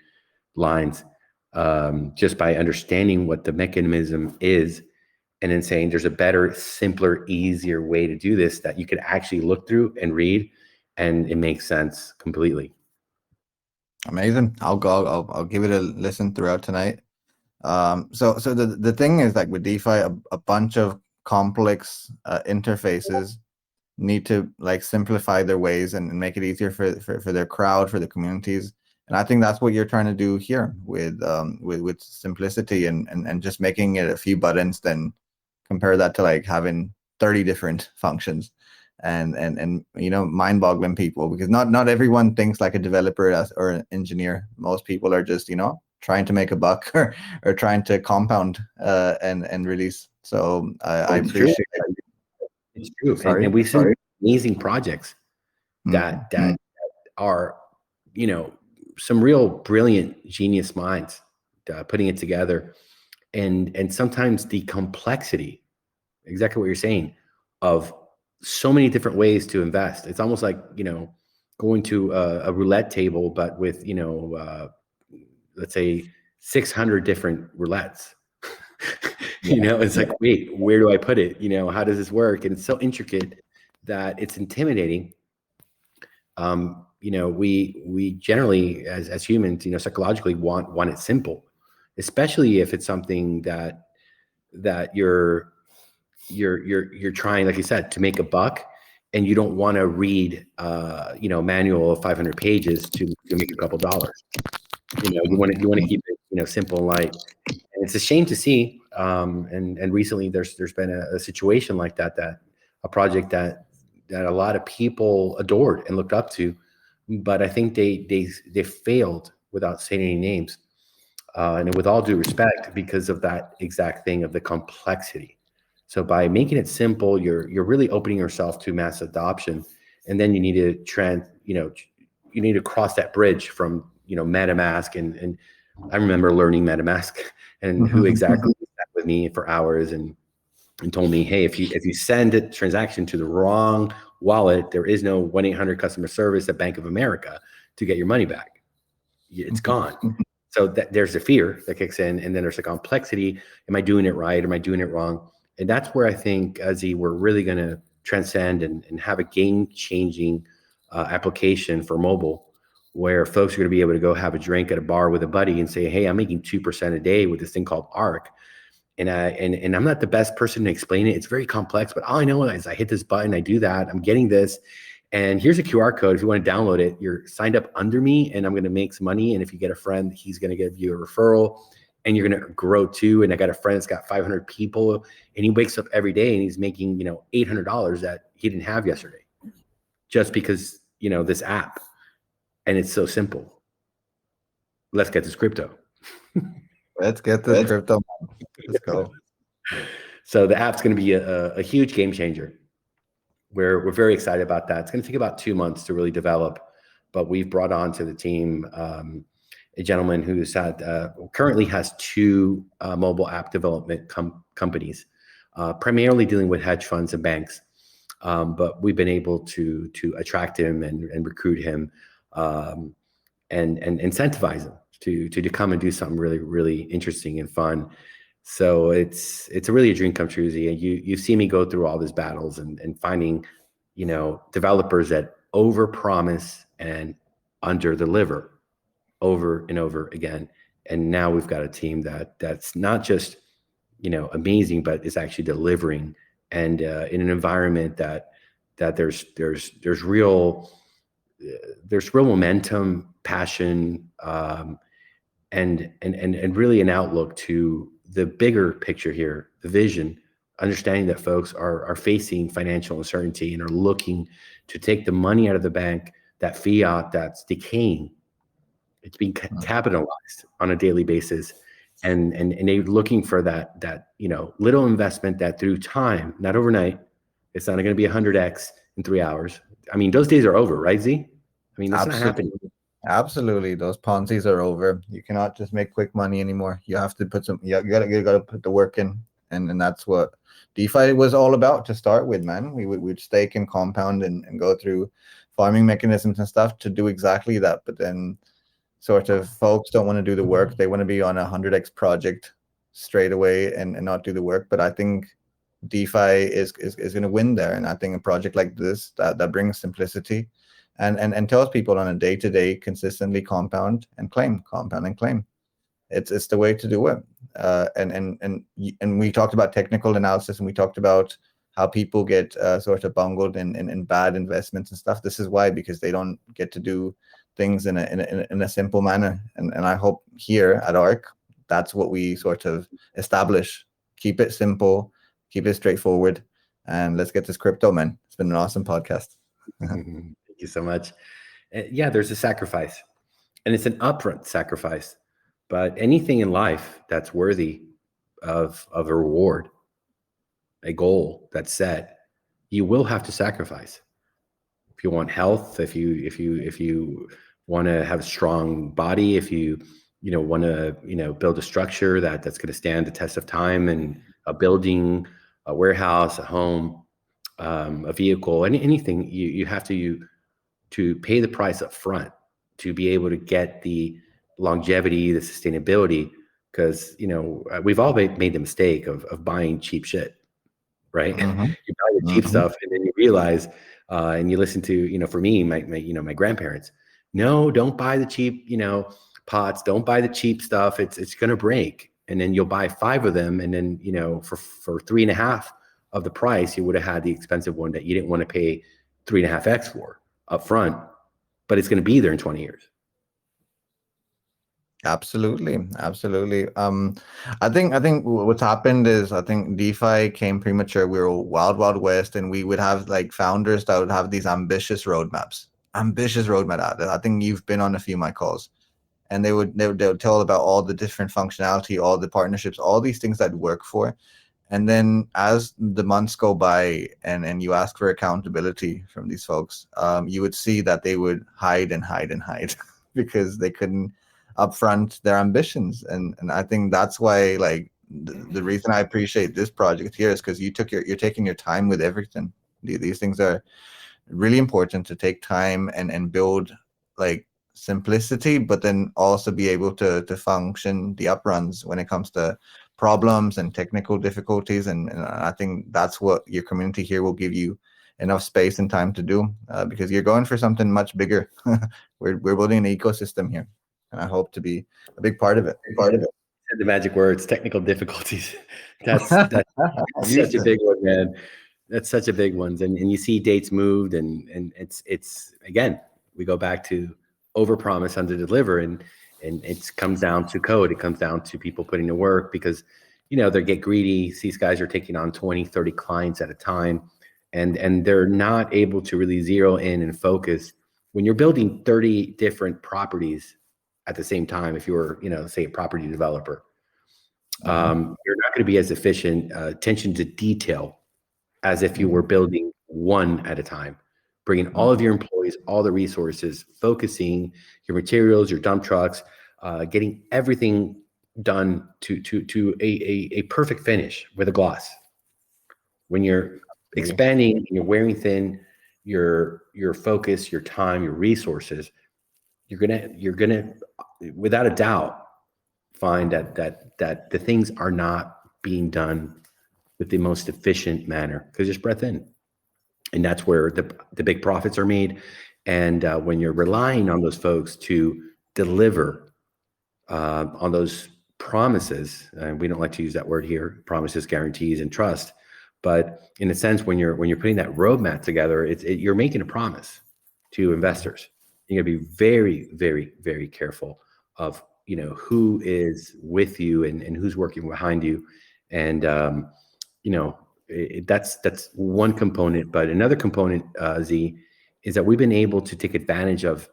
lines, just by understanding what the mechanism is, and then saying there's a better, simpler, easier way to do this that you could actually look through and read, and it makes sense completely. Amazing. I'll give it a listen throughout tonight. So the thing is, like with DeFi, a bunch of complex interfaces need to like simplify their ways and make it easier for their crowd, for the communities. And I think that's what you're trying to do here with simplicity and just making it a few buttons. Then compare that to like having 30 different functions and mind-boggling people, because not everyone thinks like a developer or an engineer. Most people are just trying to make a buck or trying to compound and release. So I appreciate it. It's true. And we've seen amazing projects that are, some real brilliant genius minds putting it together. And sometimes the complexity, exactly what you're saying, of so many different ways to invest. It's almost like, going to a roulette table, but with, let's say 600 different roulettes. It's like, wait, where do I put it? How does this work? And it's so intricate that it's intimidating. We generally, as humans, psychologically want it simple, especially if it's something that you're trying, like you said, to make a buck, and you don't want to read, manual of 500 pages to make a couple dollars. You want to keep it, simple and light. And it's a shame to see. And recently there's been a situation like that a project that a lot of people adored and looked up to, but I think they failed, without saying any names, and with all due respect, because of that exact thing of the complexity. So by making it simple, you're really opening yourself to mass adoption, and then you need to you need to cross that bridge from MetaMask, and I remember learning MetaMask, and who exactly sat with me for hours and told me, hey, if you send a transaction to the wrong wallet, there is no 1-800 customer service at Bank of America to get your money back. It's gone. So there's the fear that kicks in, and then there's the complexity. Am I doing it right? Am I doing it wrong? And that's where I think, Ozzy, we're really going to transcend and have a game-changing application for mobile, where folks are going to be able to go have a drink at a bar with a buddy and say, hey, I'm making 2% a day with this thing called ARK. And I'm not the best person to explain it. It's very complex, but all I know is I hit this button, I do that, I'm getting this. And here's a QR code. If you want to download it, you're signed up under me, and I'm going to make some money. And if you get a friend, he's going to give you a referral, and you're going to grow too. And I got a friend that's got 500 people, and he wakes up every day and he's making, $800 that he didn't have yesterday, just because, this app. And it's so simple. Let's get this crypto. Let's get this crypto. Let's go. So the app's going to be a huge game changer. We're very excited about that. It's going to take about 2 months to really develop, but we've brought on to the team a gentleman who's currently has 2 mobile app development companies, primarily dealing with hedge funds and banks. But we've been able to attract him and recruit him and incentivize him to come and do something really, really interesting and fun. So it's really a dream come true, Z. And you see me go through all these battles and finding, developers that overpromise and underdeliver over and over again. And now we've got a team that's not just, amazing, but is actually delivering, and in an environment that there's real momentum, passion, and really an outlook to the bigger picture here, the vision, understanding that folks are facing financial uncertainty and are looking to take the money out of the bank, that fiat that's decaying. It's being capitalized on a daily basis, and they're looking for that little investment that through time, not overnight, it's not going to be 100x in 3 hours. I mean, those days are over, right, Z? I mean, that's not happening. Absolutely, those Ponzi's are over. You cannot just make quick money anymore. You have to put you gotta put the work in, and that's what DeFi was all about to start with, man. We'd stake and compound and go through farming mechanisms and stuff to do exactly that. But then sort of folks don't want to do the work. They want to be on a 100x project straight away and not do the work. But I think DeFi is going to win there. And I think a project like this that brings simplicity and tells people on a day-to-day consistently compound and claim. It's the way to do it. And we talked about technical analysis, and we talked about how people get sort of bungled in bad investments and stuff. This is why, because they don't get to do things in a simple manner. And I hope here at ARK, that's what we sort of establish. Keep it simple, keep it straightforward, and let's get this crypto, man. It's been an awesome podcast. Thank you so much. Yeah, there's a sacrifice, and it's an upfront sacrifice. But anything in life that's worthy of a reward, a goal that's set, you will have to sacrifice. If you want health, if you want to have a strong body, if you want to build a structure that's going to stand the test of time, and a building, a warehouse, a home, a vehicle, anything, you have to pay the price up front to be able to get the longevity, the sustainability, because we've all made the mistake of buying cheap shit, right? You buy the cheap stuff, and then you realize, and you listen to, for me, my grandparents, no, don't buy the cheap, pots, don't buy the cheap stuff. It's going to break. And then you'll buy 5 of them. And then, for 3.5 of the price, you would have had the expensive one that you didn't want to pay 3.5x for up front, but it's going to be there in 20 years. Absolutely. I think what's happened is, I think DeFi came premature. We were wild west, and we would have like founders that would have these ambitious roadmaps. I think you've been on a few of my calls, and they would tell about all the different functionality, all the partnerships, all these things that work for. And then as the months go by and you ask for accountability from these folks, you would see that they would hide because they couldn't upfront their ambitions. And I think that's why, like, the reason I appreciate this project here is because you're taking your time with everything. These things are really important, to take time and build like simplicity, but then also be able to function the upruns when it comes to problems and technical difficulties. And I think that's what your community here will give you enough space and time to do, because you're going for something much bigger. We're building an ecosystem here, and I hope to be a big part of it. The magic words, technical difficulties. That's such a big one, man. That's such a big one. And you see dates moved, and it's again, we go back to overpromise, underdeliver, and it comes down to code. It comes down to people putting to work, because they get greedy. These guys are taking on 20, 30 clients at a time, and they're not able to really zero in and focus. When you're building 30 different properties at the same time, if you're, say, a property developer, you're not going to be as efficient, attention to detail, as if you were building one at a time, bringing all of your employees, all the resources, focusing your materials, your dump trucks, getting everything done to a perfect finish with a gloss. When you're expanding and you're wearing thin your focus, your time, your resources, you're gonna without a doubt find that the things are not being done with the most efficient manner, because you're spread thin. And that's where the big profits are made. And when you're relying on those folks to deliver on those promises, and we don't like to use that word here, promises, guarantees, and trust, but in a sense, when you're putting that roadmap together, you're making a promise to investors. You got to be very, very, very careful of who is with you and who's working behind you. And, that's one component. But another component, Z, is that we've been able to take advantage of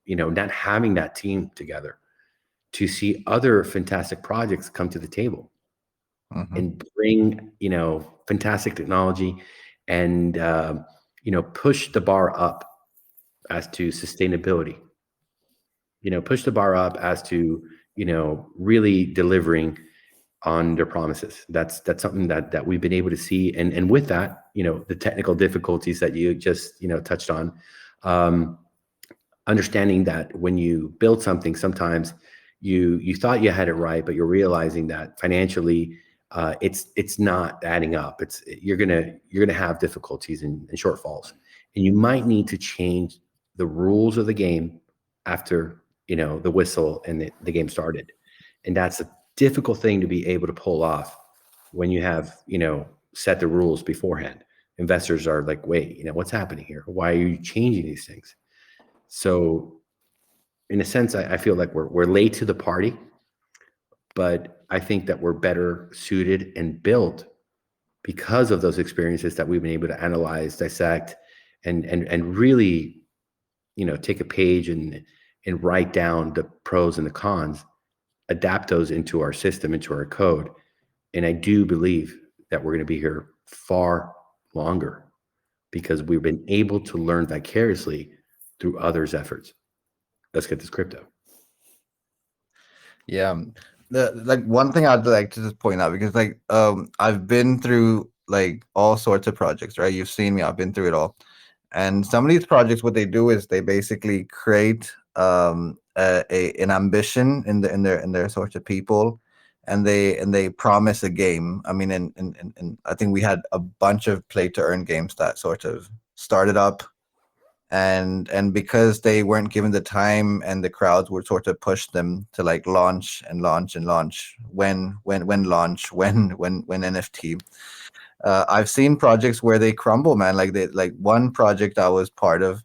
not having that team together to see other fantastic projects come to the table and bring, fantastic technology and, push the bar up as to sustainability, push the bar up as to, really delivering on their promises. That's something that we've been able to see. And with that, the technical difficulties that you just, touched on, understanding that when you build something, sometimes you thought you had it right, but you're realizing that financially, it's not adding up. You're gonna have difficulties and shortfalls, and you might need to change the rules of the game after the whistle and the game started. And that's a difficult thing to be able to pull off when you have set the rules beforehand. Investors are like, wait, what's happening here? Why are you changing these things? So in a sense, I feel like we're late to the party, but I think that we're better suited and built because of those experiences that we've been able to analyze, dissect, and really, take a page and write down the pros and the cons, adapt those into our system, into our code. And I do believe that we're going to be here far longer because we've been able to learn vicariously through others' efforts. Let's get this crypto. Yeah. The one thing I'd like to just point out, because I've been through all sorts of projects, right? You've seen me, I've been through it all. And some of these projects, what they do is they basically create an ambition in their sorts of people, and they promise a game. I mean, and I think we had a bunch of play to earn games that sort of started up, and because they weren't given the time, and the crowds would sort of push them to launch and launch and launch when NFT. I've seen projects where they crumble, man. One project I was part of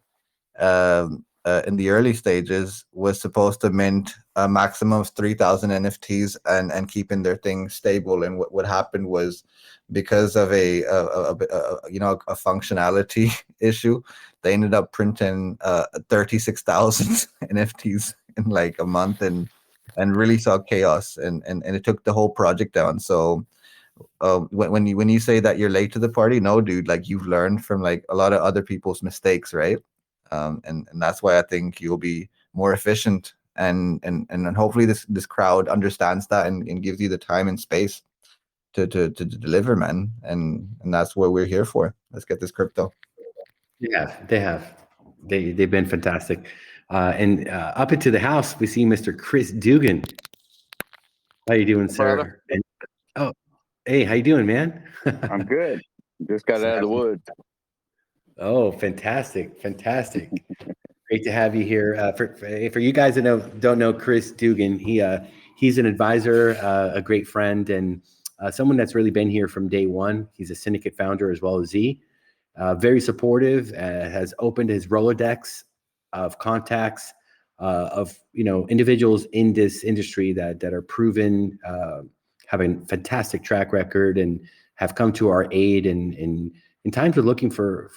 in the early stages was supposed to mint a maximum of 3,000 NFTs and keeping their thing stable. And what happened was, because of a functionality issue, they ended up printing 36,000 NFTs in a month, and really saw chaos, and it took the whole project down. So when you say that you're late to the party, no, dude, you've learned from a lot of other people's mistakes, right? And that's why I think you'll be more efficient, and hopefully this crowd understands that and gives you the time and space to deliver, man. And that's what we're here for. Let's get this crypto. Yeah, they have. They've been fantastic. And up into the house, we see Mr. Chris Dugan. How you doing, sir? Brother. And, hey, how you doing, man? I'm good. Just got out of the woods. Oh, fantastic. Great to have you here. For you guys that don't know Chris Dugan, he's an advisor, a great friend, and someone that's really been here from day one. He's a syndicate founder as well as Z. Very supportive, has opened his Rolodex of contacts of individuals in this industry that are proven, having fantastic track record, and have come to our aid in times we're looking for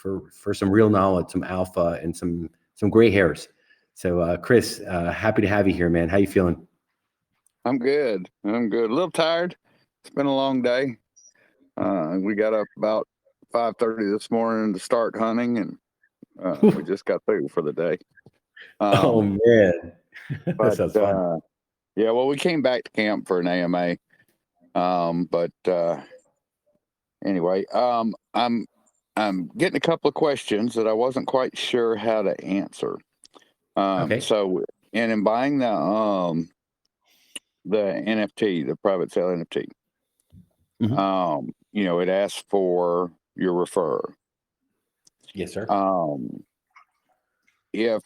some real knowledge, some alpha, and some gray hairs. So Chris, happy to have you here, man. How you feeling? I'm good. A little tired. It's been a long day. We got up about 5:30 this morning to start hunting, and we just got through for the day. Oh man, that sounds fun. Yeah, well, we came back to camp for an AMA. Anyway, I'm getting a couple of questions that I wasn't quite sure how to answer. Okay. So, in buying the NFT, the private sale NFT, it asks for your referrer. Yes, sir. If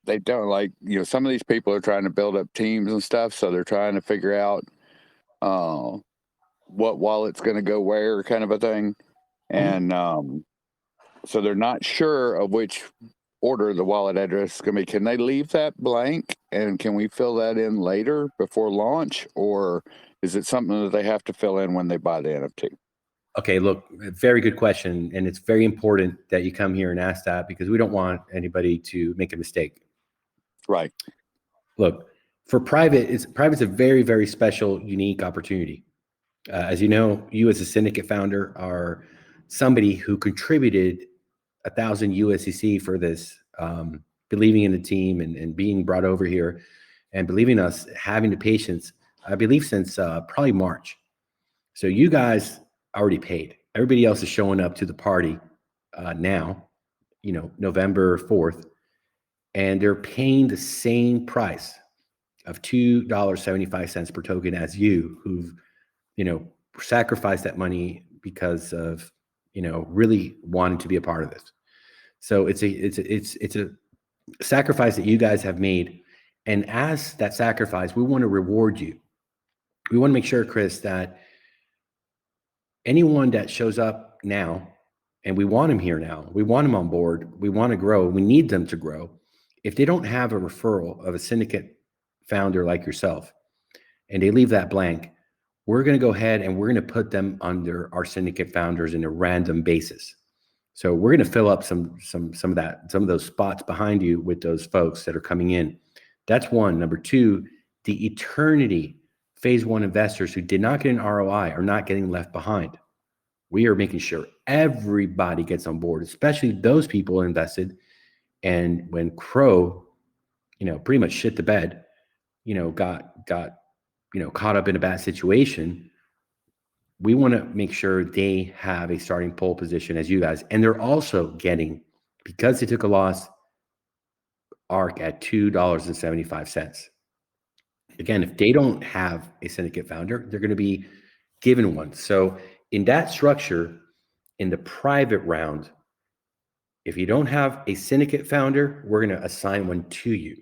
they don't, some of these people are trying to build up teams and stuff, so they're trying to figure out what wallet's going to go where, kind of a thing. And so they're not sure of which order the wallet address is going to be. Can they leave that blank and can we fill that in later before launch, or is it something that they have to fill in when they buy the NFT? Okay, look, very good question. And it's very important that you come here and ask that, because we don't want anybody to make a mistake. Right. Look, for private's a very, very special, unique opportunity. As you know, you as a syndicate founder are somebody who contributed 1,000 USDC for this, believing in the team and being brought over here and believing us, having the patience, I believe since probably March. So you guys already paid. Everybody else is showing up to the party now, November 4th, and they're paying the same price of $2.75 per token as you, who've, sacrificed that money because of, really wanting to be a part of this. So it's a sacrifice that you guys have made. And as that sacrifice, we want to reward you. We want to make sure, Chris, that anyone that shows up now, and we want them here now, we want them on board, we want to grow, we need them to grow. If they don't have a referral of a syndicate founder like yourself, and they leave that blank, we're going to go ahead and we're going to put them under our syndicate founders in a random basis. So we're going to fill up some of those spots behind you with those folks that are coming in. That's one. Number two, the eternity phase one investors who did not get an ROI are not getting left behind. We are making sure everybody gets on board, especially those people invested. And when Crow, pretty much shit the bed, got caught up in a bad situation, we want to make sure they have a starting pole position as you guys. And they're also getting, because they took a loss, ARK at $2.75. Again, if they don't have a syndicate founder, they're going to be given one. So in that structure, in the private round, if you don't have a syndicate founder, we're going to assign one to you.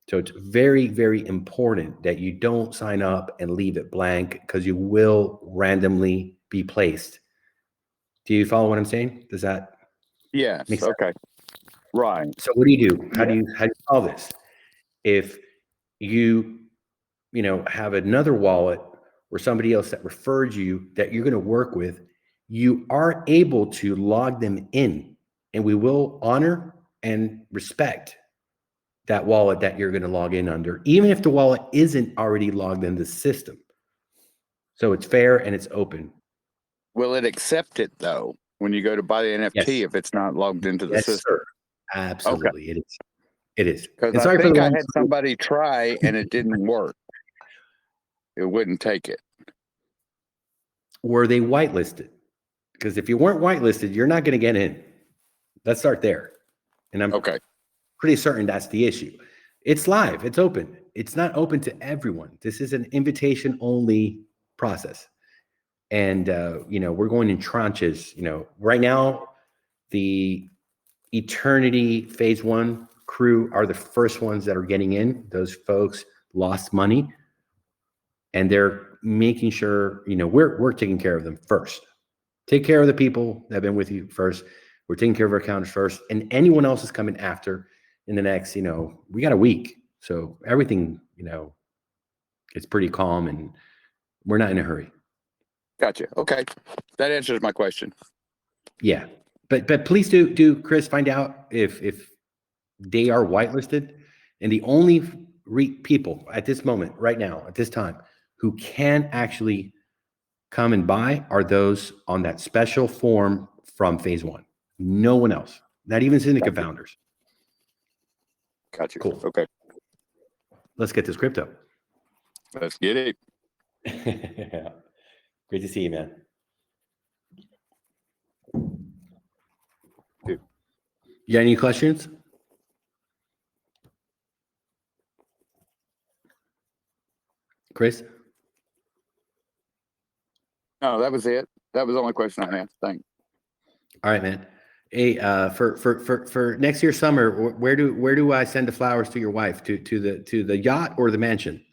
So it's very, very important that you don't sign up and leave it blank, because you will randomly be placed. Do you follow what I'm saying? Does that Yes. make sense? Okay. Right. So what do you do? How do you solve this? If you have another wallet or somebody else that referred you that you're going to work with, you are able to log them in, and we will honor and respect that wallet that you're going to log in under, even if the wallet isn't already logged in the system. So it's fair and it's open. Will it accept it though when you go to buy the NFT Yes. if it's not logged into the Yes, system? sir. Absolutely. Okay. It is. Because I think I had somebody try and it didn't work. It wouldn't take it. Were they whitelisted? Because if you weren't whitelisted, you're not going to get in. Let's start there. And I'm pretty certain that's the issue. It's live. It's open. It's not open to everyone. This is an invitation only process. And, we're going in tranches. Right now, the Eternity Phase 1 crew are the first ones that are getting in. Those folks lost money, and they're making sure, we're taking care of them first. Take care of the people that have been with you first. We're taking care of our accountants first, and anyone else is coming after in the next, we got a week. So everything, it's pretty calm, and we're not in a hurry. Gotcha. Okay. That answers my question. Yeah. But please do Chris, find out if they are whitelisted, and the only people at this moment, right now, at this time, who can actually come and buy are those on that special form from Phase 1. No one else, not even syndicate founders. Gotcha. Cool. Okay. Let's get this crypto. Let's get it. Great to see you, man. Dude. You got any questions? Chris? No, that was it. That was the only question I had. Thanks. All right, man. Hey, for next year's summer, where do I send the flowers to your wife? To the yacht or the mansion?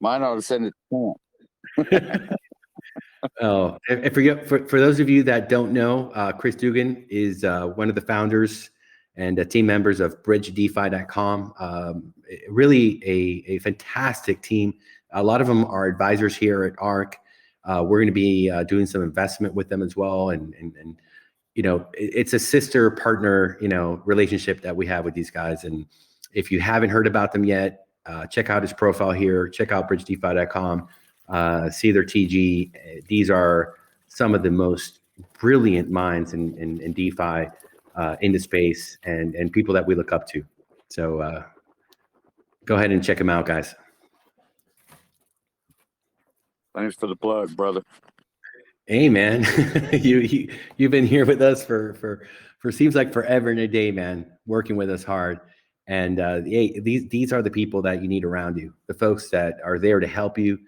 Mine ought to send it to Oh, and for those of you that don't know, Chris Dugan is one of the founders and team members of bridgedefi.com. Really a fantastic team. A lot of them are advisors here at ARK. We're going to be doing some investment with them as well. And it's a sister partner, relationship that we have with these guys. And if you haven't heard about them yet, check out his profile here. Check out bridgedefi.com. See their TG. These are some of the most brilliant minds in DeFi in the space and people that we look up to. So go ahead and check them out, guys. Thanks for the plug, brother. Hey, man, you've been here with us for seems like forever and a day, man, working with us hard. And these are the people that you need around you, the folks that are there to help you,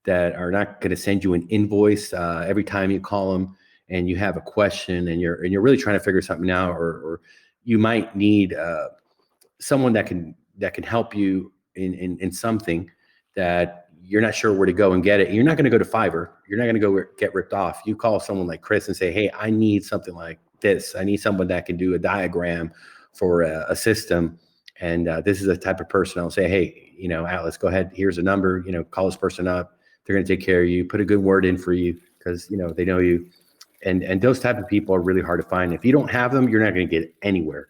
that are not going to send you an invoice every time you call them and you have a question and you're really trying to figure something out, or you might need someone that can help you in something that you're not sure where to go and get it. And you're not going to go to Fiverr. You're not going to go get ripped off. You call someone like Chris and say, hey, I need something like this. I need someone that can do a diagram for a system. And this is the type of person. I'll say, hey, Atlas, go ahead. Here's a number, call this person up. They're going to take care of you, put a good word in for you because, they know you. And those type of people are really hard to find. If you don't have them, you're not going to get anywhere.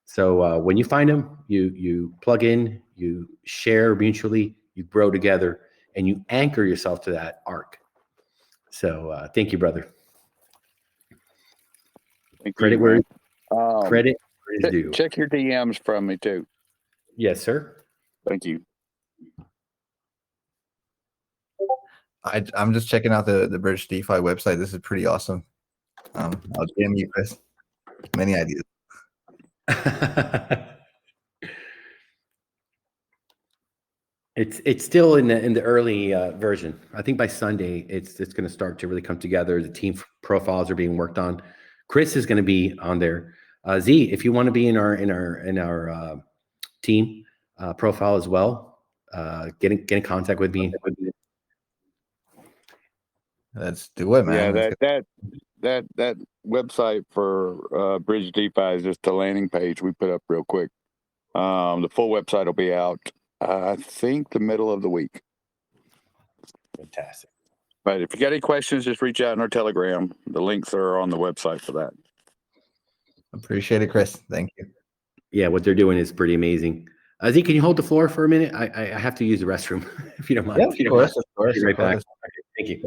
So when you find them, you plug in, you share mutually, you grow together, and you anchor yourself to that ARK. So thank you, brother. Credit where is due. Check your DMs from me too. Yes, sir. Thank you. I'm just checking out the Bridge DeFi website. This is pretty awesome. I'll DM you, Chris. Many ideas. It's still in the early version. I think by Sunday it's going to start to really come together. The team profiles are being worked on. Chris is going to be on there. Z, if you want to be in our team profile as well, get in contact with me. Let's do it, man. Yeah, that website for Bridge DeFi is just a landing page we put up real quick. The full website will be out, I think, the middle of the week. Fantastic. But if you got any questions, just reach out in our Telegram. The links are on the website for that. Appreciate it, Chris. Thank you. Yeah, what they're doing is pretty amazing. Z, can you hold the floor for a minute? I have to use the restroom, if you don't mind. Yeah, of course. Right back. Okay, thank you.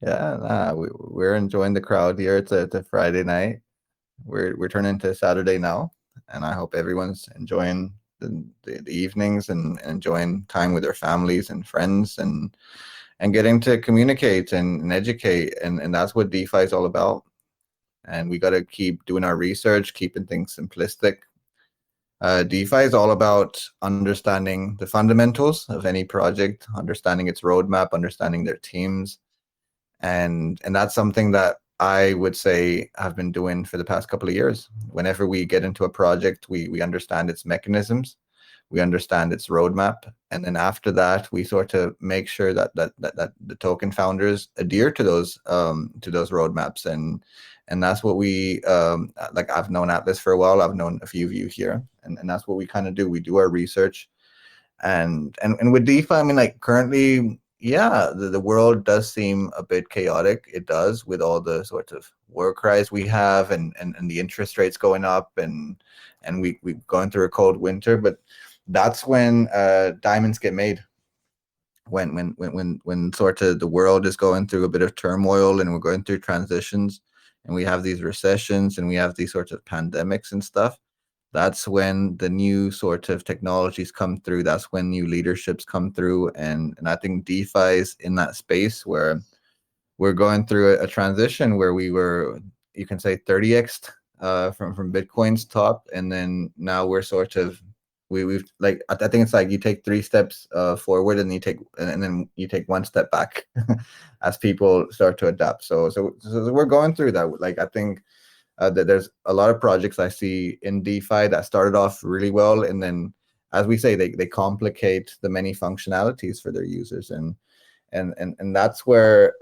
Yeah. We're enjoying the crowd here. It's a Friday night. We're turning to Saturday now, and I hope everyone's enjoying the evenings and enjoying time with their families and friends and getting to communicate and educate, and that's what DeFi is all about. And we got to keep doing our research, keeping things simplistic. DeFi is all about understanding the fundamentals of any project, understanding its roadmap, understanding their teams, and that's something that I would say I've been doing for the past couple of years. Whenever we get into a project, we understand its mechanisms, we understand its roadmap, and then after that, we sort of make sure that the token founders adhere to those roadmaps, and that's what we like. I've known Atlas for a while. I've known a few of you here, and that's what we kind of do. We do our research, and with DeFi, I mean, like currently. Yeah, the world does seem a bit chaotic. It does, with all the sorts of war cries we have and the interest rates going up and we're going through a cold winter. But that's when diamonds get made. When sort of the world is going through a bit of turmoil and we're going through transitions and we have these recessions and we have these sorts of pandemics and stuff. That's when the new sort of technologies come through. That's when new leaderships come through. And I think DeFi is in that space where we're going through a transition where we were, you can say 30x from Bitcoin's top. And then now we're sort of, we've like, I think it's like you take 3 steps forward and then you take 1 step back as people start to adapt. So we're going through that. Like, I think, that there's a lot of projects I see in DeFi that started off really well, and then, as we say, they complicate the many functionalities for their users, and that's where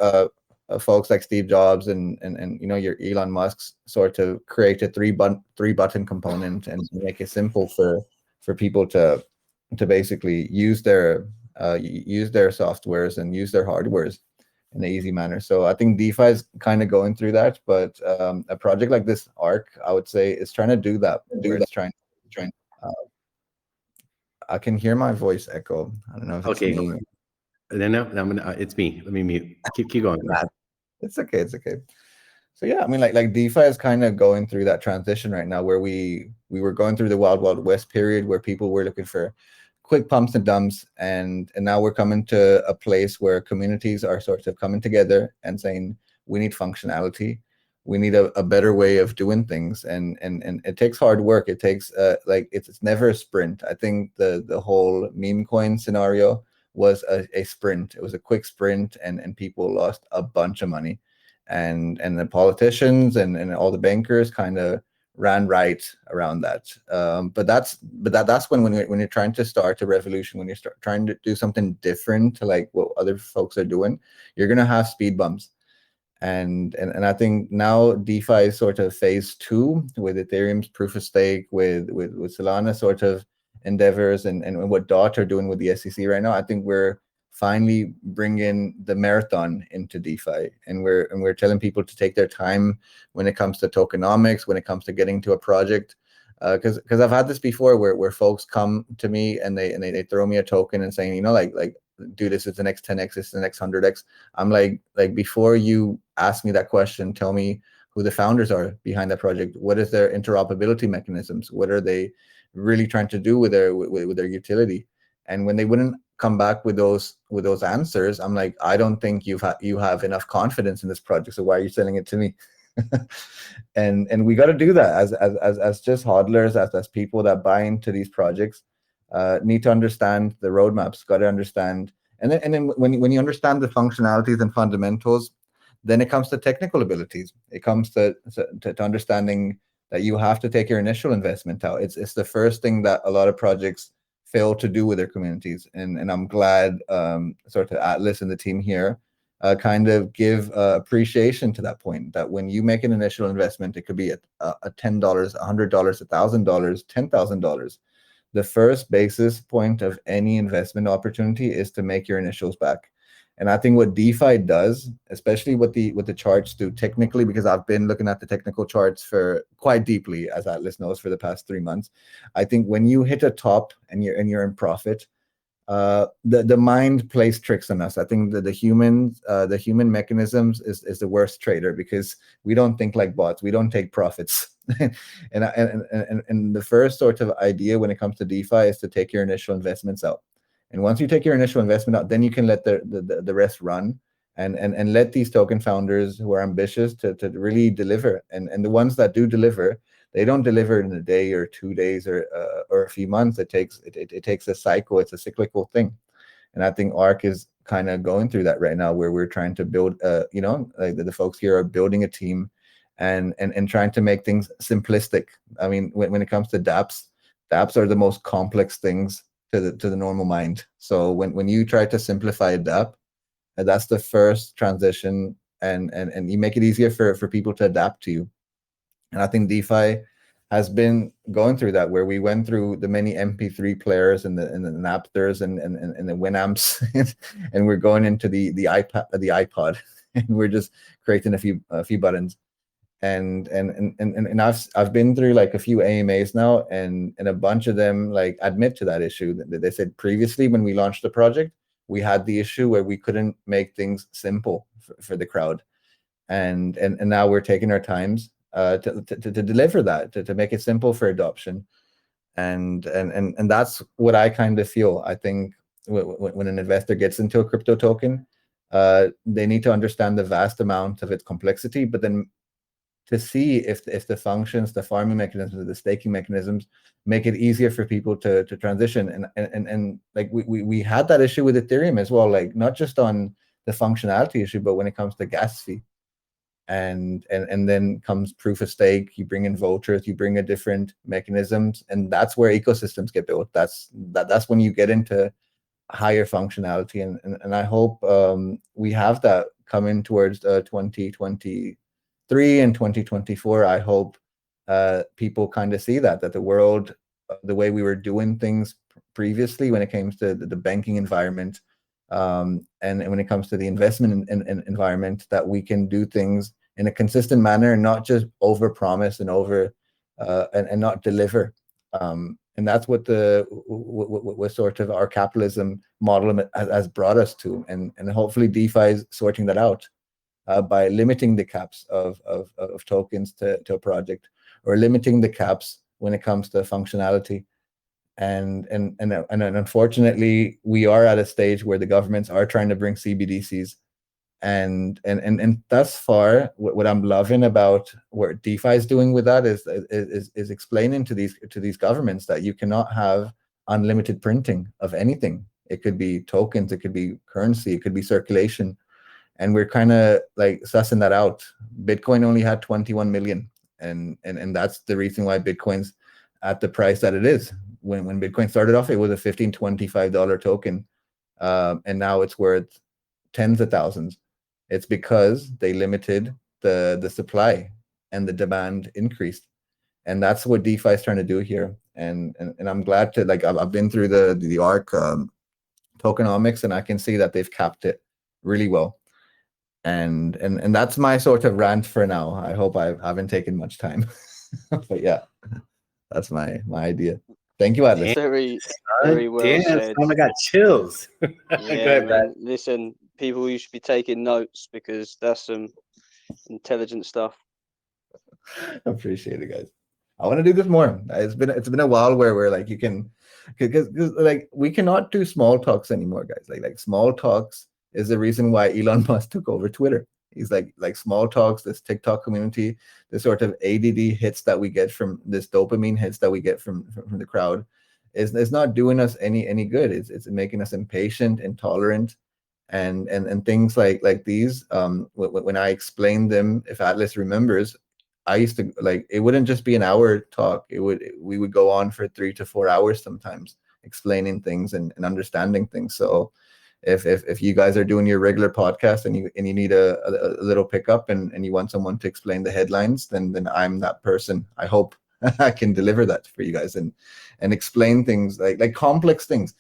folks like Steve Jobs and your Elon Musk's sort of create a three button component and make it simple for people to basically use their softwares and use their hardwares in an easy manner. So I think DeFi is kind of going through that, but a project like this, ARK, I would say, is trying to do that. It's trying. I can hear my voice echo. I don't know if it's Okay. me. No, it's me. Let me mute. Keep going. It's okay. So yeah, I mean, like DeFi is kind of going through that transition right now, where we were going through the wild west period, where people were looking for quick pumps and dumps, and now we're coming to a place where communities are sort of coming together and saying we need functionality, we need a better way of doing things, and it takes hard work. It takes it's never a sprint. I think the whole meme coin scenario was a sprint. It was a quick sprint, and people lost a bunch of money, and the politicians and all the bankers kind of ran right around that. But that's when you're trying to start a revolution, when you're trying to do something different to like what other folks are doing, you're gonna have speed bumps. And I think now DeFi is sort of phase 2 with Ethereum's proof of stake, with Solana sort of endeavors, and what DOT are doing with the SEC right now. I think we're finally bringing the marathon into DeFi, and we're telling people to take their time when it comes to tokenomics, when it comes to getting to a project. Because I've had this before where folks come to me and they throw me a token and saying, like do this is the next 10x, this is the next 100x. I'm like before you ask me that question, tell me who the founders are behind that project. What is their interoperability mechanisms? What are they really trying to do with their utility? And when they wouldn't come back with those answers, I'm like, I don't think you have enough confidence in this project. So why are you selling it to me? and we got to do that as just hodlers, as people that buy into these projects. Need to understand the roadmaps. Got to understand, and then when you understand the functionalities and fundamentals, then it comes to technical abilities. It comes to understanding that you have to take your initial investment out. It's the first thing that a lot of projects fail to do with their communities, and I'm glad sort of Atlas and the team here kind of give appreciation to that point, that when you make an initial investment, it could be a $10, $100, $1,000, $10,000. The first basis point of any investment opportunity is to make your initials back. And I think what DeFi does, especially what the charts do technically, because I've been looking at the technical charts for quite deeply, as Atlas knows, for the past 3 months. I think when you hit a top and you're in profit, the mind plays tricks on us. I think that the human mechanisms is the worst trader, because we don't think like bots. We don't take profits. and the first sort of idea when it comes to DeFi is to take your initial investments out. And once you take your initial investment out, then you can let the rest run, and let these token founders who are ambitious to really deliver. And the ones that do deliver, they don't deliver in a day or 2 days or a few months. It takes a cycle. It's a cyclical thing. And I think ARK is kind of going through that right now, where we're trying to build, like the folks here are building a team and trying to make things simplistic. I mean, when it comes to dApps are the most complex things to the normal mind. So when you try to simplify a dApp, that's the first transition, and you make it easier for people to adapt to you. And I think DeFi has been going through that, where we went through the many MP3 players and the Napsters and the Winamps, and we're going into the iPod, and we're just creating a few buttons. And I've been through like a few AMAs now, and a bunch of them like admit to that issue. They said previously when we launched the project, we had the issue where we couldn't make things simple for the crowd, and now we're taking our times to deliver that, to make it simple for adoption, and that's what I kind of feel. I think when an investor gets into a crypto token, they need to understand the vast amount of its complexity, but then to see if the functions, the farming mechanisms, the staking mechanisms make it easier for people to transition. And like we had that issue with Ethereum as well, like not just on the functionality issue, but when it comes to gas fee. And then comes proof of stake, you bring in vultures, you bring in different mechanisms, and that's where ecosystems get built. That's when you get into higher functionality, and I hope we have that coming towards 2023 and 2024, I hope people kind of see that the world, the way we were doing things previously when it comes to the banking environment, and when it comes to the investment environment, that we can do things in a consistent manner and not just over promise and over and not deliver. And that's what what sort of our capitalism model has brought us to, and hopefully DeFi is sorting that out by limiting the caps of tokens to a project, or limiting the caps when it comes to functionality. And unfortunately, we are at a stage where the governments are trying to bring CBDCs, and thus far, what I'm loving about what DeFi is doing with that is explaining to these governments that you cannot have unlimited printing of anything. It could be tokens, it could be currency, it could be circulation, and we're kind of like sussing that out. Bitcoin only had 21 million, and that's the reason why Bitcoin's at the price that it is. When Bitcoin started off, it was a $15, $25 token, and now it's worth tens of thousands. It's because they limited the supply and the demand increased, and that's what DeFi is trying to do here. And I'm glad to, like, I've been through the ARK tokenomics, and I can see that they've capped it really well. And that's my sort of rant for now. I hope I haven't taken much time, but yeah, that's my idea. Thank you, Atlas. Very well said. I got chills. Yeah, Go ahead, man. Listen, people, you should be taking notes, because that's some intelligent stuff. Appreciate it, guys. I want to do this more. It's been a while where we're like, you can, because like we cannot do small talks anymore, guys. Like small talks is the reason why Elon Musk took over Twitter. He's like small talks, this TikTok community, the sort of ADD hits that we get from this, dopamine hits that we get from the crowd, is not doing us any good. It's making us impatient, intolerant, and things like these. When I explained them, if Atlas remembers, I used to, like, it wouldn't just be an hour talk. We would go on for 3 to 4 hours sometimes, explaining things and understanding things. So if you guys are doing your regular podcast and you need a little pickup and you want someone to explain the headlines, then I'm that person. I hope I can deliver that for you guys and explain things like complex things.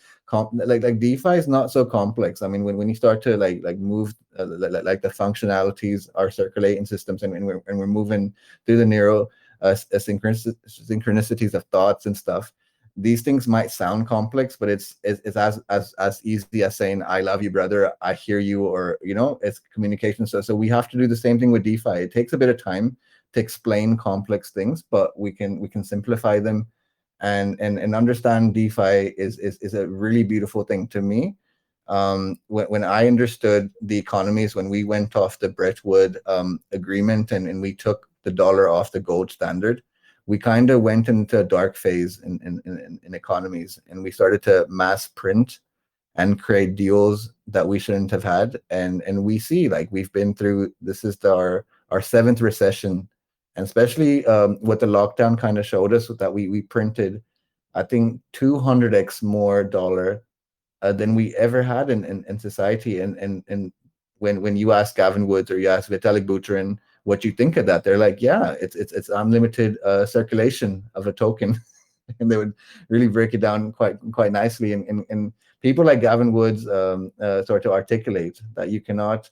Like DeFi is not so complex. I mean, when you start to like move like the functionalities are circulating systems, and we're moving through the neural synchronicities of thoughts and stuff. These things might sound complex, but it's as easy as saying, I love you, brother, I hear you, or, you know, it's communication. So we have to do the same thing with DeFi. It takes a bit of time to explain complex things, but we can simplify them and understand. DeFi is a really beautiful thing to me. When I understood the economies, when we went off the Bretton Woods agreement and we took the dollar off the gold standard, we kind of went into a dark phase in economies, and we started to mass print and create deals that we shouldn't have had. And we see, like, we've been through, this is our 7th recession, and especially what the lockdown kind of showed us, that we printed, I think, 200x more dollar than we ever had in society. And when you ask Gavin Woods or you ask Vitalik Buterin what you think of that, they're like, yeah, it's unlimited circulation of a token. And they would really break it down quite nicely. And people like Gavin Woods sort of articulate that you cannot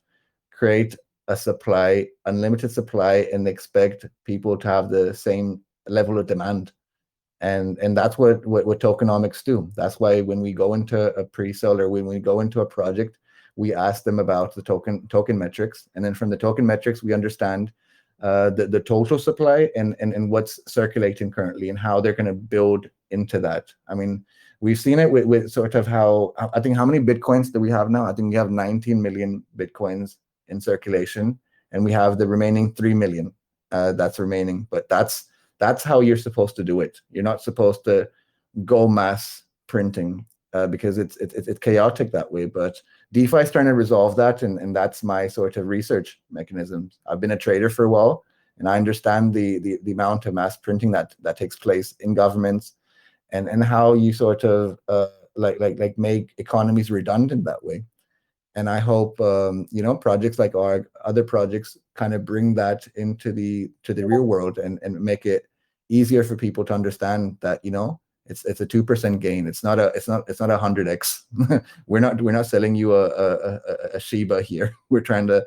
create a supply, unlimited supply, and expect people to have the same level of demand. And that's what tokenomics do. That's why when we go into a pre-sale or when we go into a project, we ask them about the token metrics, and then from the token metrics, we understand the total supply and what's circulating currently and how they're going to build into that. I mean, we've seen it with sort of how, I think, how many Bitcoins do we have now? I think we have 19 million Bitcoins in circulation, and we have the remaining 3 million that's remaining. But that's how you're supposed to do it. You're not supposed to go mass printing because it's chaotic that way. But DeFi is trying to resolve that, and that's my sort of research mechanisms. I've been a trader for a while, and I understand the amount of mass printing that takes place in governments, and how you sort of like make economies redundant that way. And I hope projects like ARK, other projects, kind of bring that into the real world and make it easier for people to understand that it's a 2% gain. It's not a 100x. we're not selling you a Shiba here. We're trying to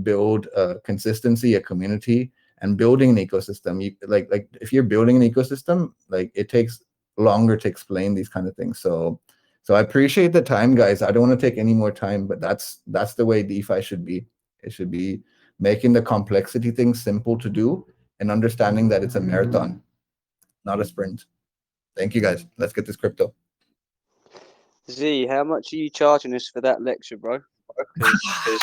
build a consistency, a community, and building an ecosystem. Like if you're building an ecosystem, like it takes longer to explain these kind of things. So I appreciate the time, guys. I don't want to take any more time, but that's the way DeFi should be. It should be making the complexity things simple to do and understanding that it's a marathon, not a sprint. Thank you, guys. Let's get this crypto. Z, how much are you charging us for that lecture, bro? Because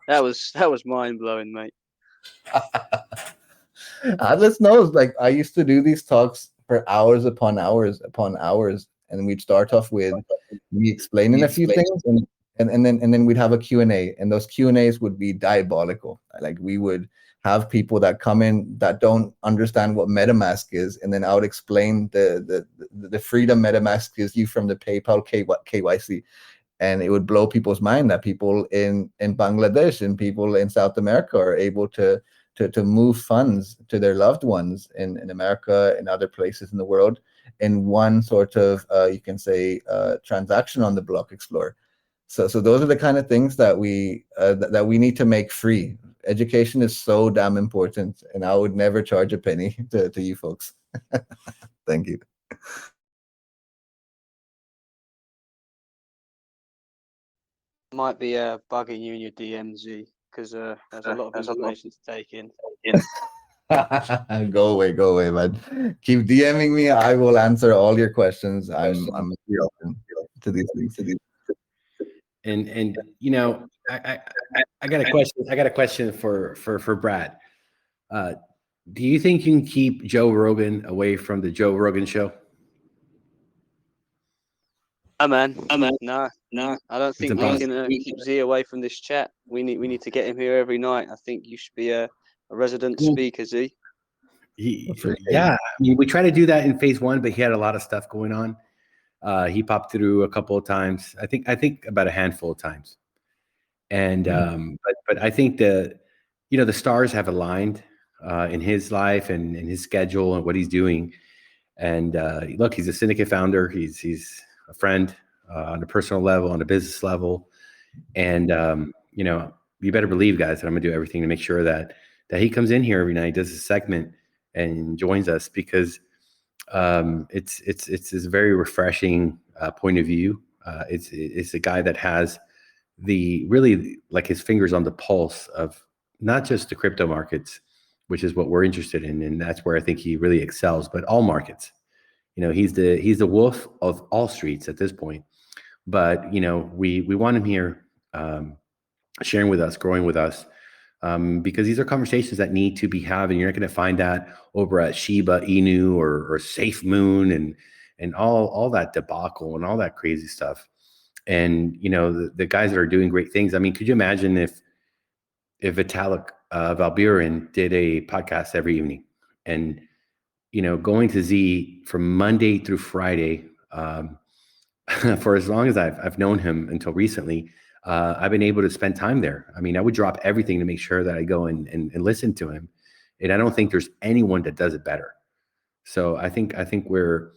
that was mind blowing, mate. Atlas knows. Like, I used to do these talks for hours upon hours, and we'd start off with me explaining a few things, and then we'd have a Q&A, and those Q&As would be diabolical. Like, we would have people that come in that don't understand what MetaMask is, and then I would explain the freedom MetaMask gives you from the PayPal KYC, and it would blow people's mind that people in Bangladesh and people in South America are able to move funds to their loved ones in America and other places in the world in one sort of you can say transaction on the Block Explorer. So those are the kind of things that we need to make free. Education is so damn important, and I would never charge a penny to you folks. Thank you. Might be bugging you in your DMZ because there's a lot of information to take in. Go away, man. Keep DMing me. I will answer all your questions. I'm open to these things. And I got a question. I got a question for Brad. Do you think you can keep Joe Rogan away from the Joe Rogan show? Man. No. I don't think we can keep Z away from this chat. We need to get him here every night. I think you should be a resident speaker, Z. Yeah, I mean, we tried to do that in phase 1, but he had a lot of stuff going on. He popped through a couple of times. I think about a handful of times. And but I think the stars have aligned in his life and in his schedule and what he's doing. And look, he's a Syndicate founder. He's a friend on a personal level, on a business level. And you better believe, guys, that I'm gonna do everything to make sure that he comes in here every night, does a segment, and joins us, because it's a very refreshing point of view. It's a guy that has really like his fingers on the pulse of not just the crypto markets, which is what we're interested in, and that's where I think he really excels, but all markets. He's the wolf of all streets at this point. But we want him here, sharing with us, growing with us, because these are conversations that need to be having. You're not going to find that over at Shiba Inu or Safe Moon and all that debacle and all that crazy stuff. And the guys that are doing great things. I mean, could you imagine if Vitalik Valburin did a podcast every evening, and going to Z from Monday through Friday, for as long as I've known him until recently, I've been able to spend time there. I mean, I would drop everything to make sure that I go and listen to him. And I don't think there's anyone that does it better. So I think we're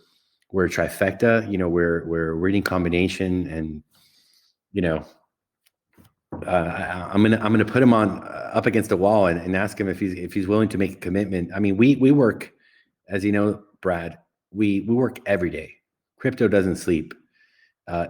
a trifecta. We're a winning combination, and I'm gonna put him up against the wall and ask him if he's willing to make a commitment. I mean, we work, as you know, Brad, we work every day. Crypto doesn't sleep.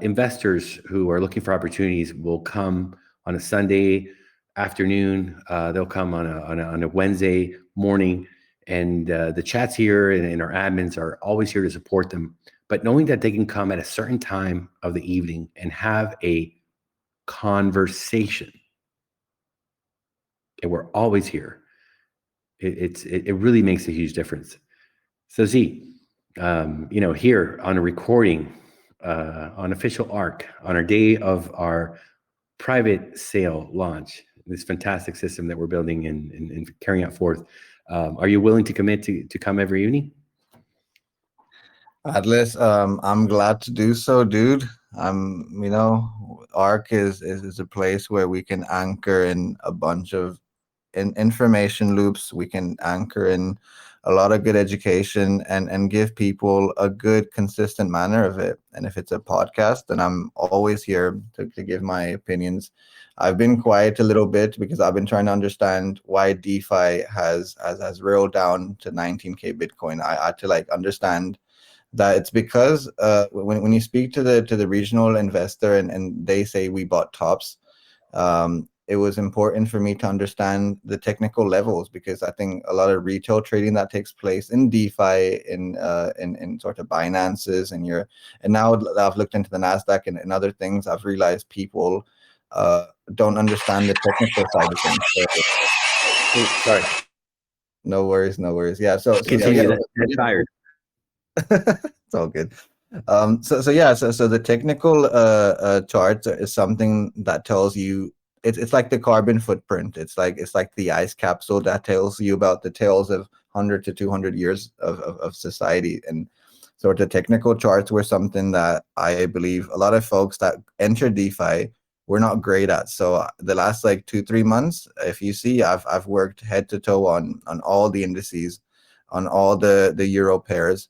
Investors who are looking for opportunities will come on a Sunday afternoon. They'll come on a Wednesday morning, and the chats here and our admins are always here to support them. But knowing that they can come at a certain time of the evening and have a conversation, and we're always here, it really makes a huge difference. So Z, here on a recording, on official ARK, on our day of our private sale launch, this fantastic system that we're building and carrying out forth, are you willing to commit to come every evening? Atlas, I'm glad to do so, dude. ARK is a place where we can anchor in a bunch of information loops. We can anchor in a lot of good education and give people a good, consistent manner of it. And if it's a podcast, then I'm always here to give my opinions. I've been quiet a little bit because I've been trying to understand why DeFi has rolled down to 19K Bitcoin. I had to understand that it's because when you speak to the regional investor and they say we bought tops, it was important for me to understand the technical levels, because I think a lot of retail trading that takes place in DeFi, in sort of Binances, and now that I've looked into the Nasdaq and other things, I've realized people don't understand the technical side of things. So, sorry. No worries. Yeah. So Continue. They're tired. It's all good. So the technical chart is something that tells you it's like the carbon footprint. It's like the ice capsule that tells you about the tales of 100 to 200 years of society. And so the technical charts were something that I believe a lot of folks that enter DeFi were not great at. So the last 2-3 months, if you see, I've worked head to toe on all the indices, on all the euro pairs,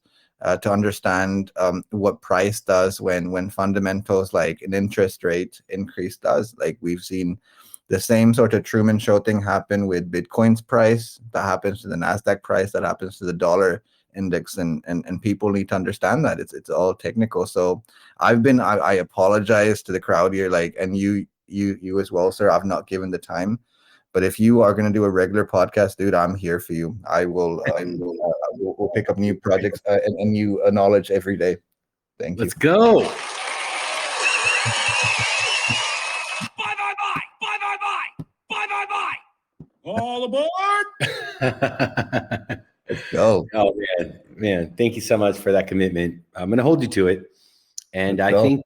to understand what price does when fundamentals like an interest rate increase does. Like we've seen the same sort of Truman Show thing happen with Bitcoin's price, that happens to the Nasdaq price, that happens to the dollar index, and people need to understand that it's all technical. So I apologize to the crowd here, and you as well, sir. I've not given the time. But if you are going to do a regular podcast, dude, I'm here for you. We'll pick up new projects and new knowledge every day. Thank you. Let's go. Bye. All aboard. Let's go. Oh man. Thank you so much for that commitment. I'm going to hold you to it. And I think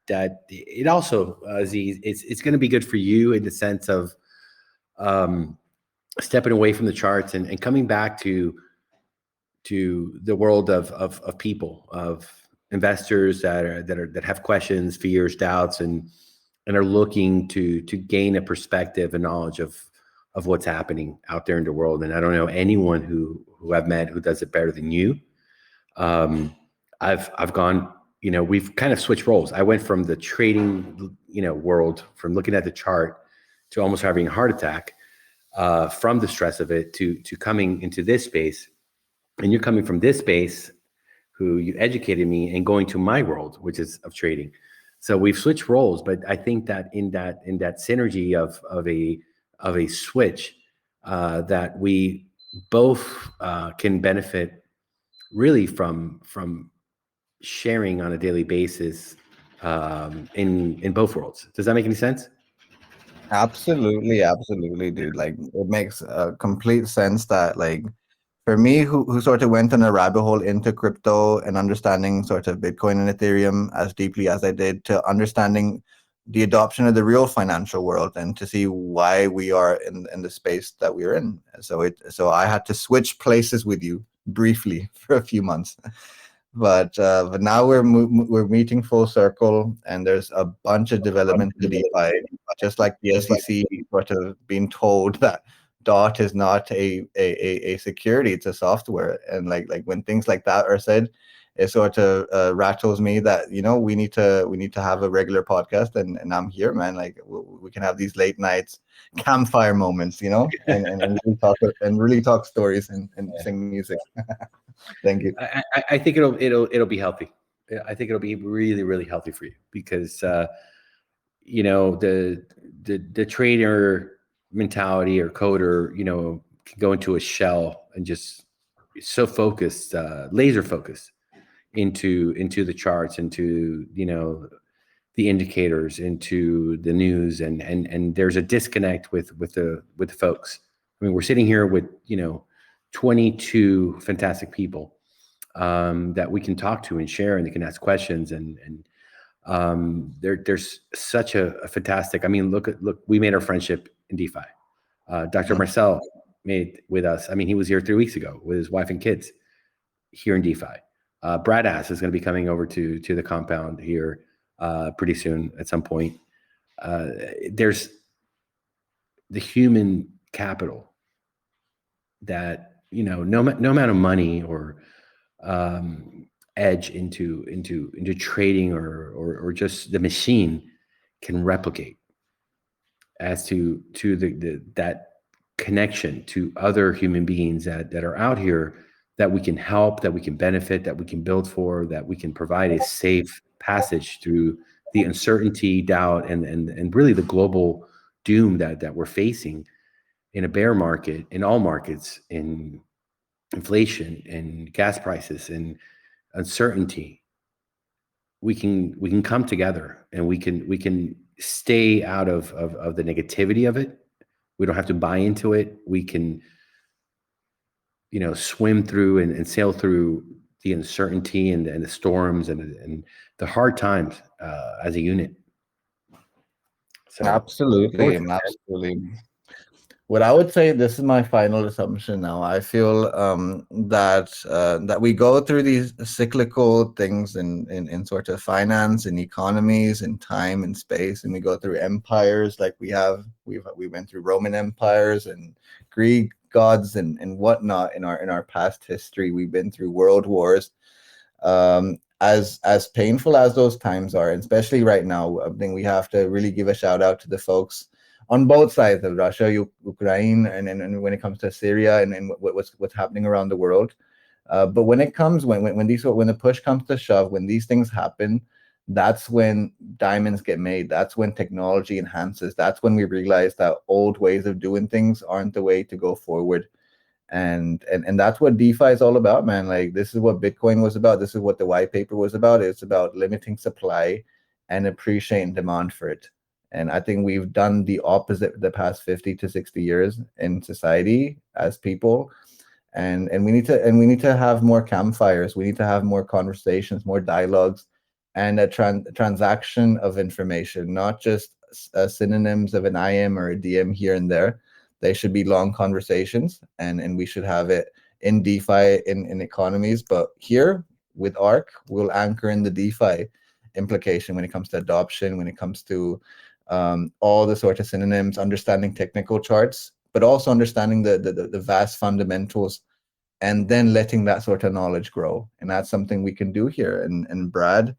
that it also, Z, it's going to be good for you in the sense of stepping away from the charts and coming back to the world of people, of investors that have questions, fears, doubts, and are looking to gain a perspective and knowledge of what's happening out there in the world. And I don't know anyone who I've met who does it better than you. I've gone, we've kind of switched roles. I went from the trading, world, from looking at the chart to almost having a heart attack from the stress of it to coming into this space. And you're coming from this space, who you educated me, and going to my world, which is of trading. So we've switched roles, but I think that in that synergy of a switch, that we both can benefit really from sharing on a daily basis in both worlds. Does that make any sense? Absolutely, dude. It makes complete sense that for me, who sort of went on a rabbit hole into crypto and understanding sort of Bitcoin and Ethereum as deeply as I did, to understanding the adoption of the real financial world and to see why we are in the space that we're in. So I had to switch places with you briefly for a few months. But now we're meeting full circle, and there's a bunch of development to DeFi, just like the SEC sort of being told that DOT is not a security, it's a software. And like when things like that are said, it sort of rattles me that we need to have a regular podcast, and I'm here, man. We can have these late nights campfire moments, and really talk stories and sing music. Thank you. I think it'll be healthy. I think it'll be really, really healthy for you, because the trader mentality or coder, can go into a shell and just so focused, laser focused into the charts, into the indicators, into the news, and there's a disconnect with the folks. I mean, we're sitting here with 22 fantastic people that we can talk to and share, and they can ask questions, and there's such a fantastic. I mean, look, we made our friendship in DeFi. Dr. Marcel made with us. I mean, he was here 3 weeks ago with his wife and kids here in DeFi. Brad Ass is going to be coming over to the compound here pretty soon at some point. There's the human capital that, no amount of money or edge into trading or just the machine can replicate as to that connection to other human beings that are out here, that we can help, that we can benefit, that we can build for, that we can provide a safe passage through the uncertainty, doubt, and really the global doom that we're facing in a bear market, in all markets, in inflation and gas prices and uncertainty. We can come together, and we can stay out of the negativity of it. We don't have to buy into it. We can, swim through and sail through the uncertainty and the storms and the hard times as a unit. So Absolutely. What I would say, this is my final assumption now. I feel that we go through these cyclical things in sort of finance and economies and time and space, and we go through empires like we went through Roman empires and Greek gods and whatnot in our past history. We've been through world wars. As painful as those times are, and especially right now, I think we have to really give a shout out to the folks on both sides of Russia, Ukraine, and when it comes to Syria and what's happening around the world. But when it comes, when the push comes to shove, when these things happen, that's when diamonds get made. That's when technology enhances. That's when we realize that old ways of doing things aren't the way to go forward. And that's what DeFi is all about, man. Like, this is what Bitcoin was about. This is what the white paper was about. It's about limiting supply and appreciating demand for it. And I think we've done the opposite the past 50 to 60 years in society as people. And we need to have more campfires. We need to have more conversations, more dialogues, and a transaction of information, not just synonyms of an IM or a DM here and there. They should be long conversations, and we should have it in DeFi, in economies. But here with ARK, we'll anchor in the DeFi implication when it comes to adoption, when it comes to all the sort of synonyms, understanding technical charts, but also understanding the vast fundamentals, and then letting that sort of knowledge grow. And that's something we can do here. And Brad,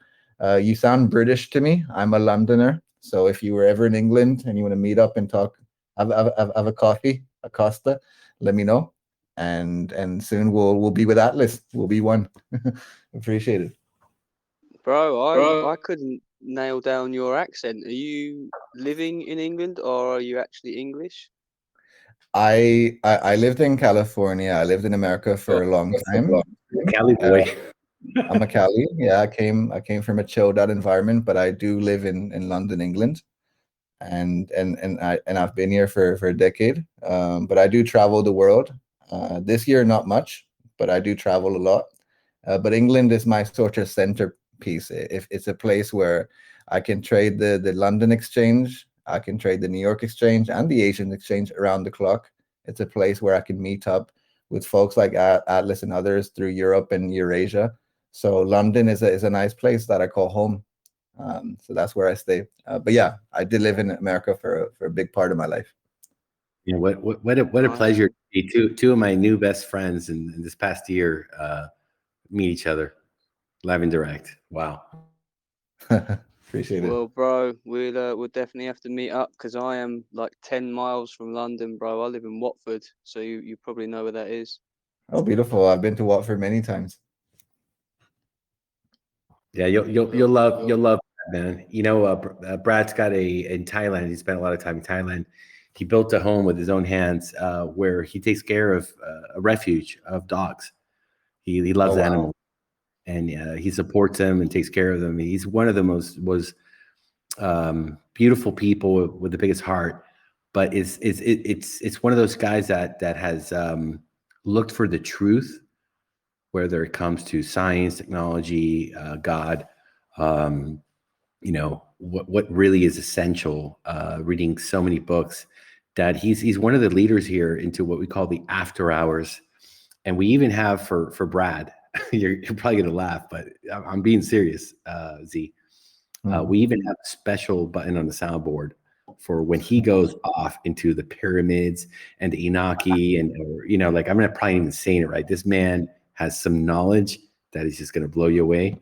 you sound British to me. I'm a Londoner. So if you were ever in England and you want to meet up and talk, have a coffee, a Costa, let me know. And soon we'll be with Atlas. We'll be one. Appreciate it. Bro, I couldn't nail down your accent. Are you living in England or are you actually English? I lived in California. I lived in America for a long time. Cali boy. I'm a Cali. Yeah, I came from a chilled out environment, but I do live in London, England. And I've been here for a decade. But I do travel the world. This year not much, but I do travel a lot. But England is my sort of centerpiece. If it's a place where I can trade the London exchange, I can trade the New York exchange and the Asian exchange around the clock. It's a place where I can meet up with folks like Atlas and others through Europe and Eurasia. So London is a nice place that I call home. So that's where I stay. But yeah, I did live in America for a big part of my life. Yeah, what a pleasure to see two of my new best friends in this past year meet each other live and direct. Wow. Appreciate it. Well, bro, we'll definitely have to meet up because I am like 10 miles from London, bro. I live in Watford, so you probably know where that is. Oh, beautiful. I've been to Watford many times. Yeah, you'll love that, man. You know, Brad's got in Thailand. He spent a lot of time in Thailand. He built a home with his own hands where he takes care of a refuge of dogs. He loves animals, and he supports them and takes care of them. He's one of the most beautiful people with the biggest heart. But it's one of those guys that has looked for the truth, whether it comes to science, technology, God, you know, what really is essential, reading so many books, that he's one of the leaders here into what we call the after hours. And we even have for Brad, you're probably going to laugh, but I'm being serious, Z. We even have a special button on the soundboard for when he goes off into the pyramids and the Inaki, and like I'm not probably even saying it right. This man has some knowledge that is just going to blow you away.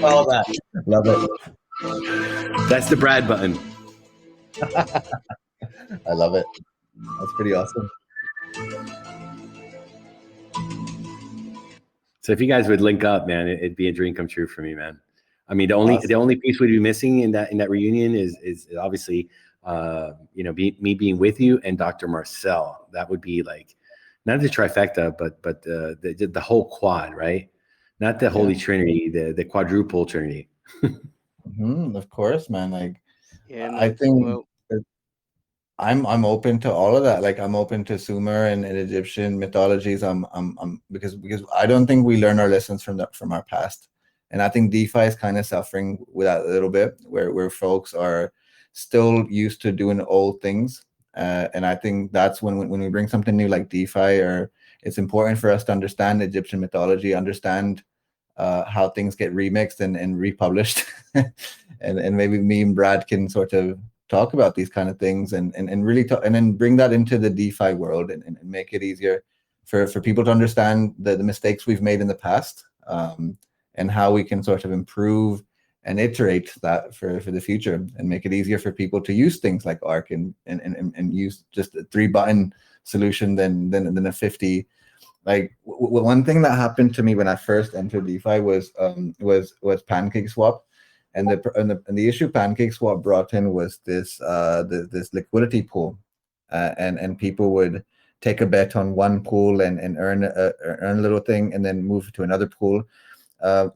All that. Love it. That's the Brad button. I love it. That's pretty awesome. So if you guys would link up, man, it'd be a dream come true for me, man. I mean, the only piece we'd be missing in that reunion is obviously me being with you and Dr. Marcel. That would be like not the trifecta, but the whole quad, right? Not the Holy Trinity, the quadruple Trinity. Of course, man. Like, yeah, man. I think I'm open to all of that. Like, I'm open to Sumer and Egyptian mythologies. I'm because I don't think we learn our lessons from our past, and I think DeFi is kind of suffering with that a little bit, where folks are still used to doing old things, and I think that's when we bring something new like DeFi, or it's important for us to understand Egyptian mythology, understand how things get remixed and republished, and maybe me and Brad can sort of talk about these kind of things and really talk, and then bring that into the DeFi world and make it easier for people to understand the mistakes we've made in the past, and how we can sort of improve and iterate that for the future and make it easier for people to use things like ARK and use just a 3-button solution than a 50. Like one thing that happened to me when I first entered DeFi was PancakeSwap. And the issue PancakeSwap brought in was this liquidity pool, and people would take a bet on one pool and earn a little thing, and then move to another pool.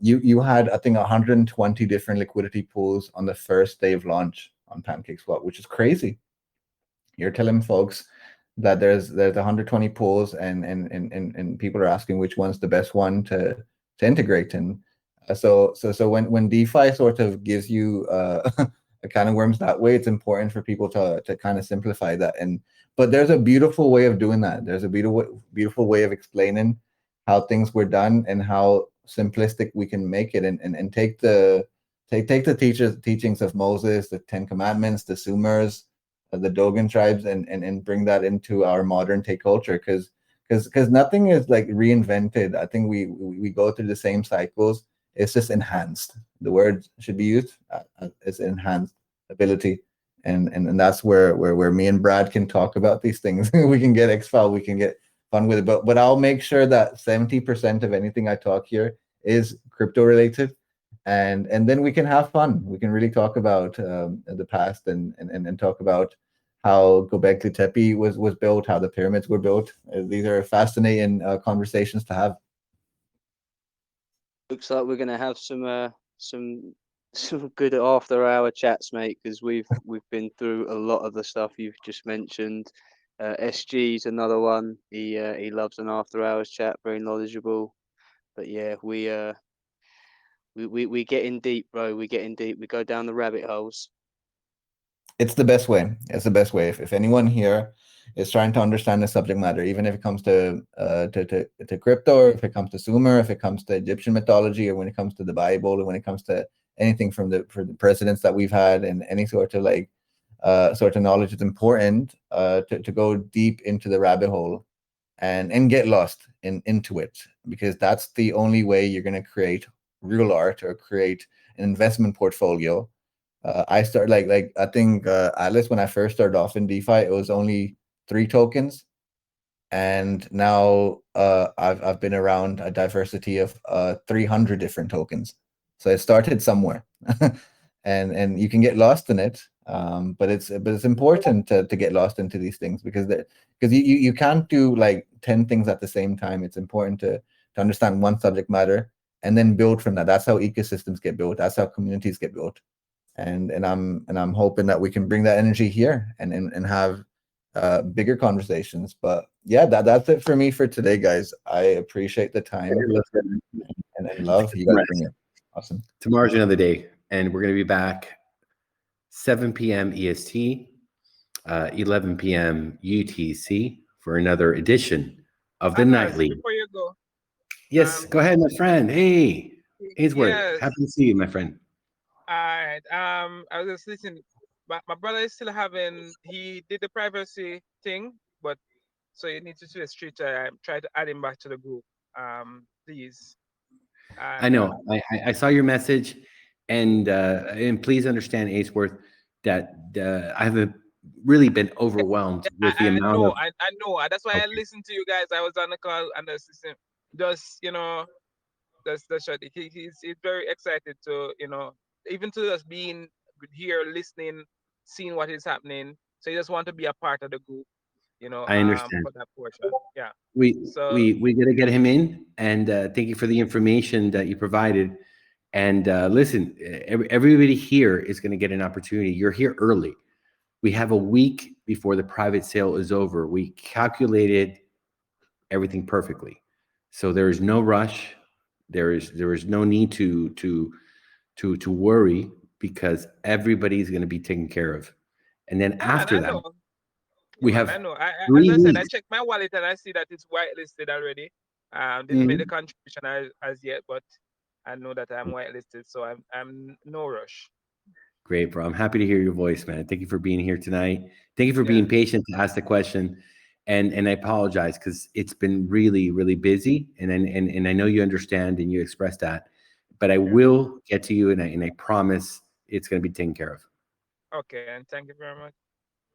You had, I think, 120 different liquidity pools on the first day of launch on PancakeSwap, which is crazy. You're telling folks that there's 120 pools, and people are asking which one's the best one to integrate in. So when DeFi sort of gives you a kind of worms that way, it's important for people to kind of simplify that. But there's a beautiful way of doing that. There's a beautiful way of explaining how things were done and how simplistic we can make it, and take the teachings of Moses, the 10 Commandments, the Sumers, the Dogon tribes, and bring that into our modern day culture, because nothing is like reinvented. I think we go through the same cycles. It's just enhanced. The word should be used as enhanced ability, and that's where me and Brad can talk about these things. We can get XFile, we can get fun with it, but I'll make sure that 70% of anything I talk here is crypto related, and then we can have fun. We can really talk about the past and talk about how Göbekli Tepe was built, how the pyramids were built. These are fascinating conversations to have. Looks like we're gonna have some good after-hour chats, mate, because we've been through a lot of the stuff you've just mentioned. SG's another one. He loves an after-hours chat, very knowledgeable. But yeah, we get in deep, bro. We get in deep. We go down the rabbit holes. It's the best way. It's the best way. If anyone here is trying to understand the subject matter, even if it comes to crypto, or if it comes to Sumer, if it comes to Egyptian mythology, or when it comes to the Bible, or when it comes to anything for the presidents that we've had, and any sort of knowledge, it's important to go deep into the rabbit hole and get lost into it, because that's the only way you're going to create real art or create an investment portfolio. I start like I think Atlas, when I first started off in DeFi, it was only 3 tokens, and now I've been around a diversity of 300 different tokens. So it started somewhere, and you can get lost in it. But it's important to get lost into these things, because you can't do like 10 things at the same time. It's important to understand one subject matter and then build from that. That's how ecosystems get built. That's how communities get built. And I'm hoping that we can bring that energy here and have bigger conversations. But yeah, that's it for me for today, guys. I appreciate the time and love you guys bring it. Awesome. Tomorrow's another day, and we're going to be back 7 p.m. EST, 11 p.m. UTC for another edition of the Nightly Before you go, Yes, go ahead, my friend. Hey, Ainsworth. Yes. Happy to see you, my friend. All right. I was just listening. My brother is still he did the privacy thing, but so you need to see the street. Try to add him back to the group. Please. I know. I saw your message, and please understand, Ainsworth, that I haven't really been overwhelmed with the I amount know. of. I know. That's why I Okay. listened to you guys. I was on the call and the system. Just that's short. He's very excited to even to us being here, listening, seeing what is happening. So he just want to be a part of the group. I understand. For that portion. Yeah. We So we got to get him in, and thank you for the information that you provided. And listen, everybody here is going to get an opportunity. You're here early. We have a week before the private sale is over. We calculated everything perfectly, so there is no rush. There is no need to worry, because everybody's going to be taken care of. And then after I that, know. we Man, have I know. As 3 I said, I weeks. checked my wallet and I see that it's whitelisted already. Didn't make the contribution as yet, but I know that I'm whitelisted, so I'm no rush. Great, bro. I'm happy to hear your voice, man. Thank you for being here tonight. Thank you for being patient to ask the question. And I apologize, because it's been really, really busy. And I know you understand and you express that. But I will get to you, and I promise it's going to be taken care of. Okay, and thank you very much.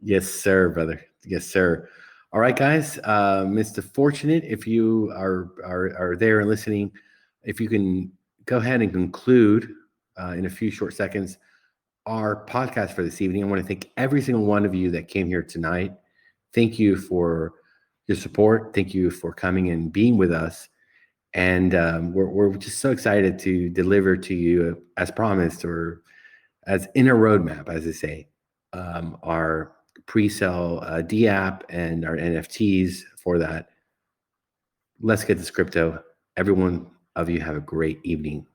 Yes, sir, brother. Yes, sir. All right, guys. Mr. Fortunate, if you are there and listening, if you can go ahead and conclude in a few short seconds our podcast for this evening. I want to thank every single one of you that came here tonight. Thank you for your support. Thank you for coming and being with us. And we're just so excited to deliver to you, as promised, or as in a roadmap, as they say, our pre-sale D app and our NFTs for that. Let's get this crypto. Every one of you have a great evening.